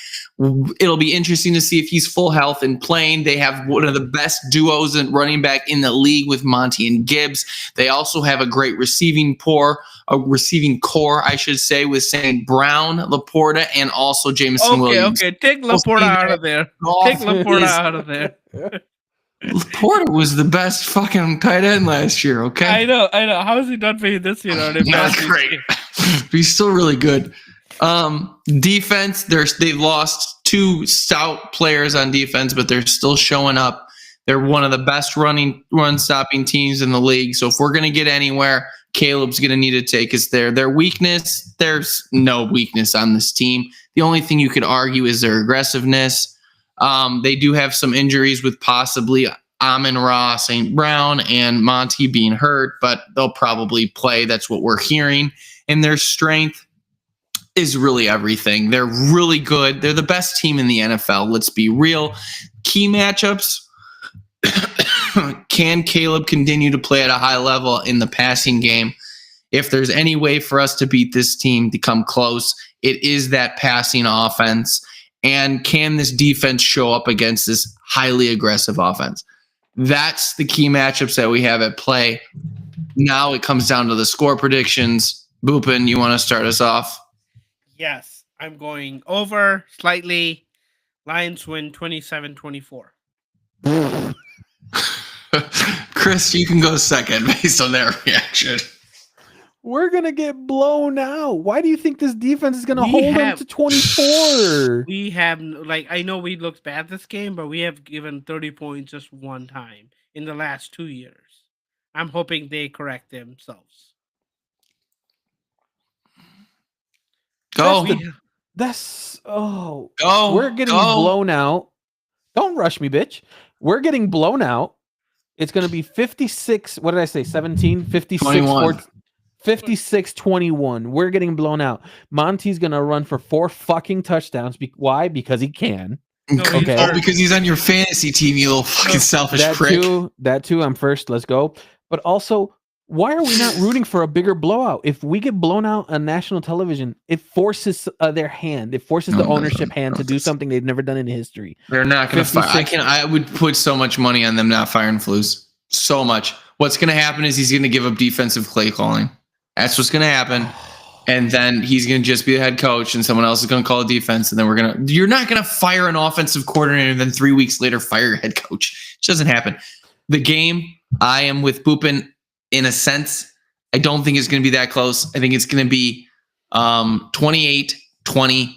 It'll be interesting to see if he's full health and playing. They have one of the best duos and running back in the league with Monty and Gibbs. They also have a great receiving core, I should say, with St. Brown, Laporta, and also Jameson Williams. Okay, take Laporta out of there. Take Laporta out of there. Laporta was the best fucking tight end last year, okay? I know. How is he done for you this year? Not great. He's still really good. Defense, they've lost 2 stout players on defense, but they're still showing up. They're one of the best run-stopping teams in the league. So if we're going to get anywhere, Caleb's going to need to take us there. Their weakness, there's no weakness on this team. The only thing you could argue is their aggressiveness. They do have some injuries with possibly Amon-Ra, St. Brown, and Monty being hurt, but they'll probably play. That's what we're hearing. And their strength is really everything. They're really good. They're the best team in the NFL. Let's be real. Key matchups. Can Caleb continue to play at a high level in the passing game? If there's any way for us to beat this team, to come close, it is that passing offense. And can this defense show up against this highly aggressive offense? That's the key matchups that we have at play. Now it comes down to the score predictions. Boopin, you want to start us off? Yes, I'm going over slightly. Lions win 27-24. Chris, you can go second based on that reaction. We're going to get blown out. Why do you think this defense is going to hold them to 24? We have, I know we looked bad this game, but we have given 30 points just one time in the last 2 years. I'm hoping they correct themselves. Go. We're getting blown out. Don't rush me, bitch. We're getting blown out. It's going to be 56. What did I say? 17, 56-21. We're getting blown out. Monty's going to run for 4 fucking touchdowns. Why? Because he can. No, okay. Oh, because he's on your fantasy team, you little fucking selfish prick. That too. I'm first. Let's go. But also, why are we not rooting for a bigger blowout? If we get blown out on national television, it forces their hand. It forces the ownership hand to do something they've never done in history. They're not going to fire. I would put so much money on them not firing Flus. So much. What's going to happen is he's going to give up defensive play calling. That's what's going to happen. And then he's going to just be the head coach, and someone else is going to call a defense. And then you're not going to fire an offensive coordinator and then 3 weeks later fire your head coach. It doesn't happen. The game, I am with Boopin. In a sense, I don't think it's going to be that close. I think it's going to be 28-20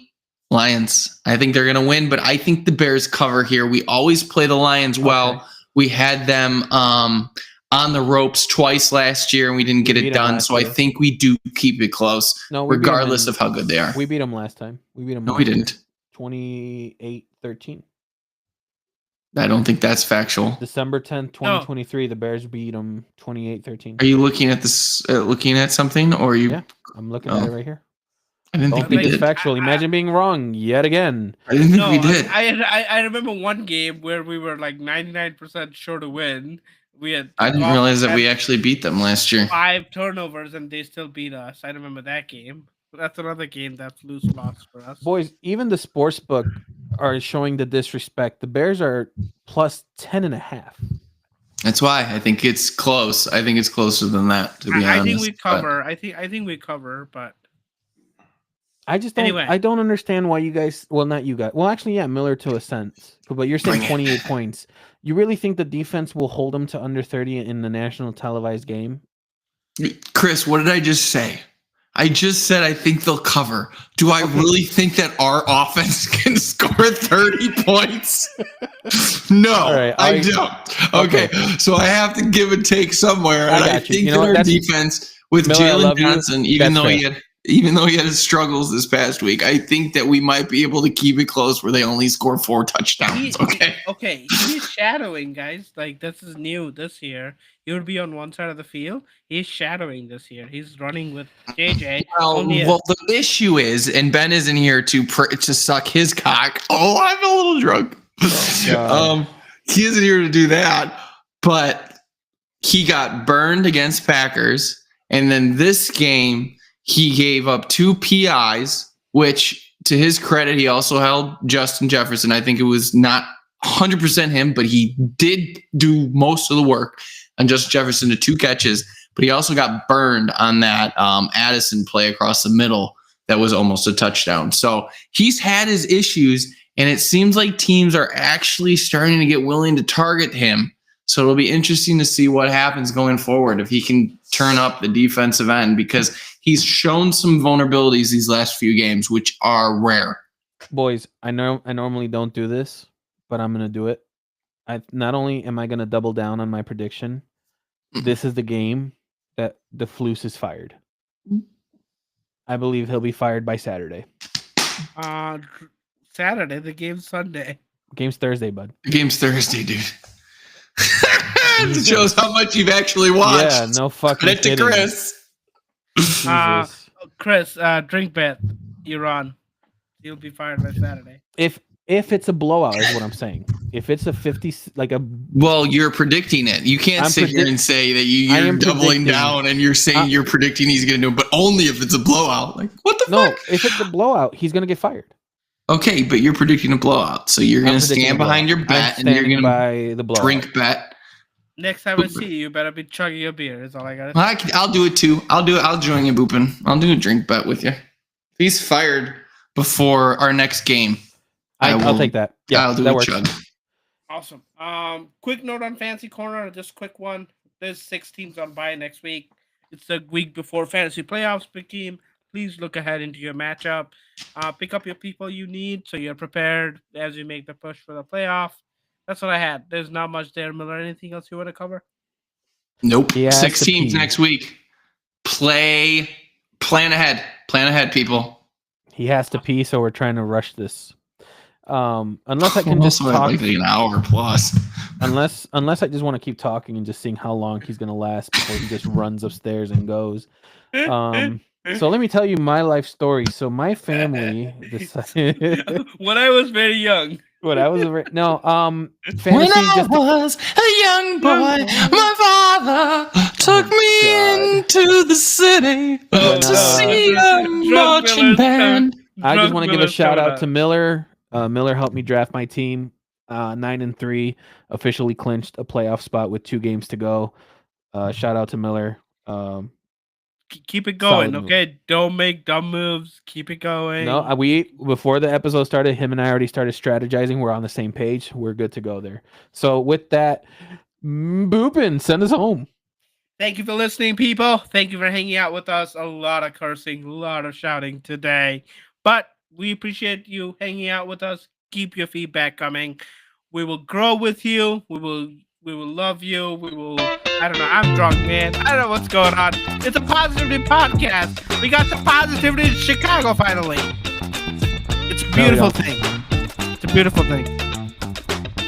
Lions. I think they're going to win, but I think the Bears cover here. We always play the Lions well. Okay. We had them on the ropes twice last year, and we didn't get it done. So I think we do keep it close, regardless of how good they are. We beat them last time. We didn't. 28-13. I don't think that's factual. December 10th, 2023, the Bears beat them 28-13. Are you looking at this? Looking at something, or are you? Yeah, I'm looking at it right here. I didn't think we did. It's factual. Imagine being wrong yet again. I didn't think we did. I remember one game where we were like 99% sure to win. I didn't realize that we actually beat them last year. 5 turnovers and they still beat us. I remember that game. That's another game that's loose lost for us. Boys, even the sports book are showing the disrespect. The Bears are plus 10.5. That's why I think it's close. I think it's closer than that, to be honest. I think we cover. I think we cover, but I just don't. Anyway. I don't understand why you guys. Well, not you guys. Well, actually, yeah, Miller to a sense. But you're saying 28 points. You really think the defense will hold them to under 30 in the national televised game? Chris, what did I just say? I just said I think they'll cover. Do I really think that our offense can score 30 points? No, right, I don't. Okay, so I have to give and take somewhere. And I think that our defense with Jalen Johnson, even though he had his struggles this past week, I think that we might be able to keep it close where they only score 4 touchdowns. Okay, he's shadowing, guys. Like, this is new this year. He would be on one side of the field. He's shadowing this year. He's running with JJ. Well, the issue is, and Ben isn't here to suck his cock. Oh, I'm a little drunk. He isn't here to do that. But he got burned against Packers, and then this game he gave up 2 PIs, which to his credit, he also held Justin Jefferson. I think it was not 100% him, but he did do most of the work on Justin Jefferson to 2 catches. But he also got burned on that Addison play across the middle that was almost a touchdown. So he's had his issues, and it seems like teams are actually starting to get willing to target him. So it'll be interesting to see what happens going forward if he can turn up the defensive end, because he's shown some vulnerabilities these last few games, which are rare. Boys, I know I normally don't do this, but I'm gonna do it. Not only am I gonna double down on my prediction, this is the game that the Flus is fired. I believe he'll be fired by Saturday. Saturday, the game's Sunday. Game's Thursday, bud. The game's Thursday, dude. It shows how much you've actually watched. Yeah, no fucking Credit to kidding. Chris. Jesus. Chris, drink bet. You're on. He'll be fired by Saturday. If it's a blowout, is what I'm saying. If it's a 50, like a Well, you're predicting it. You can't sit here and say that you're doubling down and you're saying you're predicting he's going to do it, but only if it's a blowout. Like, what the fuck? No, if it's a blowout, he's going to get fired. Okay, but you're predicting a blowout. So you're going to stand behind your bet and you're going to drink bet. Next time I see you, you better be chugging a beer. That's all I got to say. I'll do it too. I'll join you, Boopin. I'll do a drink bet with you. If he's fired before our next game, I'll take that. Yeah, I'll do that a works. chug. Awesome. Quick note on Fantasy Corner, just quick one. There's 6 teams on bye next week. It's the week before fantasy playoffs begin. Please look ahead into your matchup. Pick up your people you need so you're prepared as you make the push for the playoff. That's what I had. There's not much there, Miller. Anything else you want to cover? Nope. 6 teams next week. Plan ahead. Plan ahead, people. He has to pee, so we're trying to rush this. Unless I can just talk like an hour plus. Unless I just want to keep talking and just seeing how long he's gonna last before he just runs upstairs and goes. So let me tell you my life story. So my family decided when I was very young. When I was a young boy, my father took me into the city to see a marching band. I just want to give a shout out to Miller. Miller helped me draft my team. 9-3, officially clinched a playoff spot with 2 games to go. Shout out to Miller. Keep it going, okay? Don't make dumb moves. Keep it going. No, before the episode started, him and I already started strategizing. We're on the same page. We're good to go there. So with that, Boopin, send us home. Thank you for listening, people. Thank you for hanging out with us. A lot of cursing, a lot of shouting today. But we appreciate you hanging out with us. Keep your feedback coming. We will grow with you. We will love you. I don't know. I'm drunk, man. I don't know what's going on. It's a positivity podcast. We got the positivity in Chicago finally. It's a beautiful thing. It's a beautiful thing.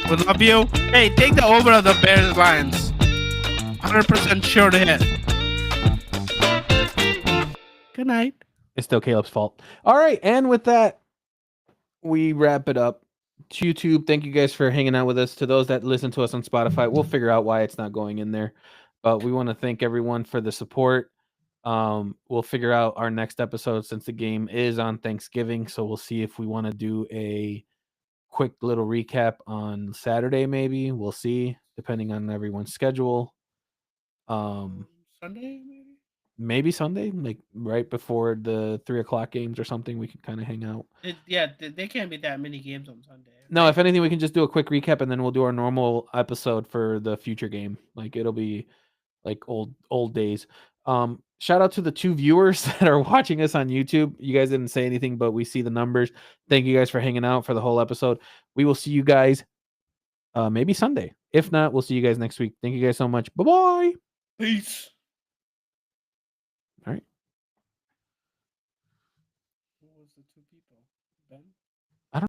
We love you. Hey, take the over of the Bears Lions. 100% sure to hit. Good night. It's still Caleb's fault. All right, and with that, we wrap it up. To YouTube, thank you guys for hanging out with us. To those that listen to us on Spotify, we'll figure out why it's not going in there. But we want to thank everyone for the support. We'll figure out our next episode since the game is on Thanksgiving. So we'll see if we want to do a quick little recap on Saturday, maybe. We'll see, depending on everyone's schedule. Sunday, maybe Sunday, like right before the 3:00 games or something. We could kind of hang out. There can't be that many games on Sunday. No, if anything, we can just do a quick recap and then we'll do our normal episode for the future game. Like it'll be like old days. Shout out to the 2 viewers that are watching us on YouTube. You guys didn't say anything, but we see the numbers. Thank you guys for hanging out for the whole episode. We will see you guys maybe Sunday. If not, we'll see you guys next week. Thank you guys so much. Bye-bye. Peace. All right.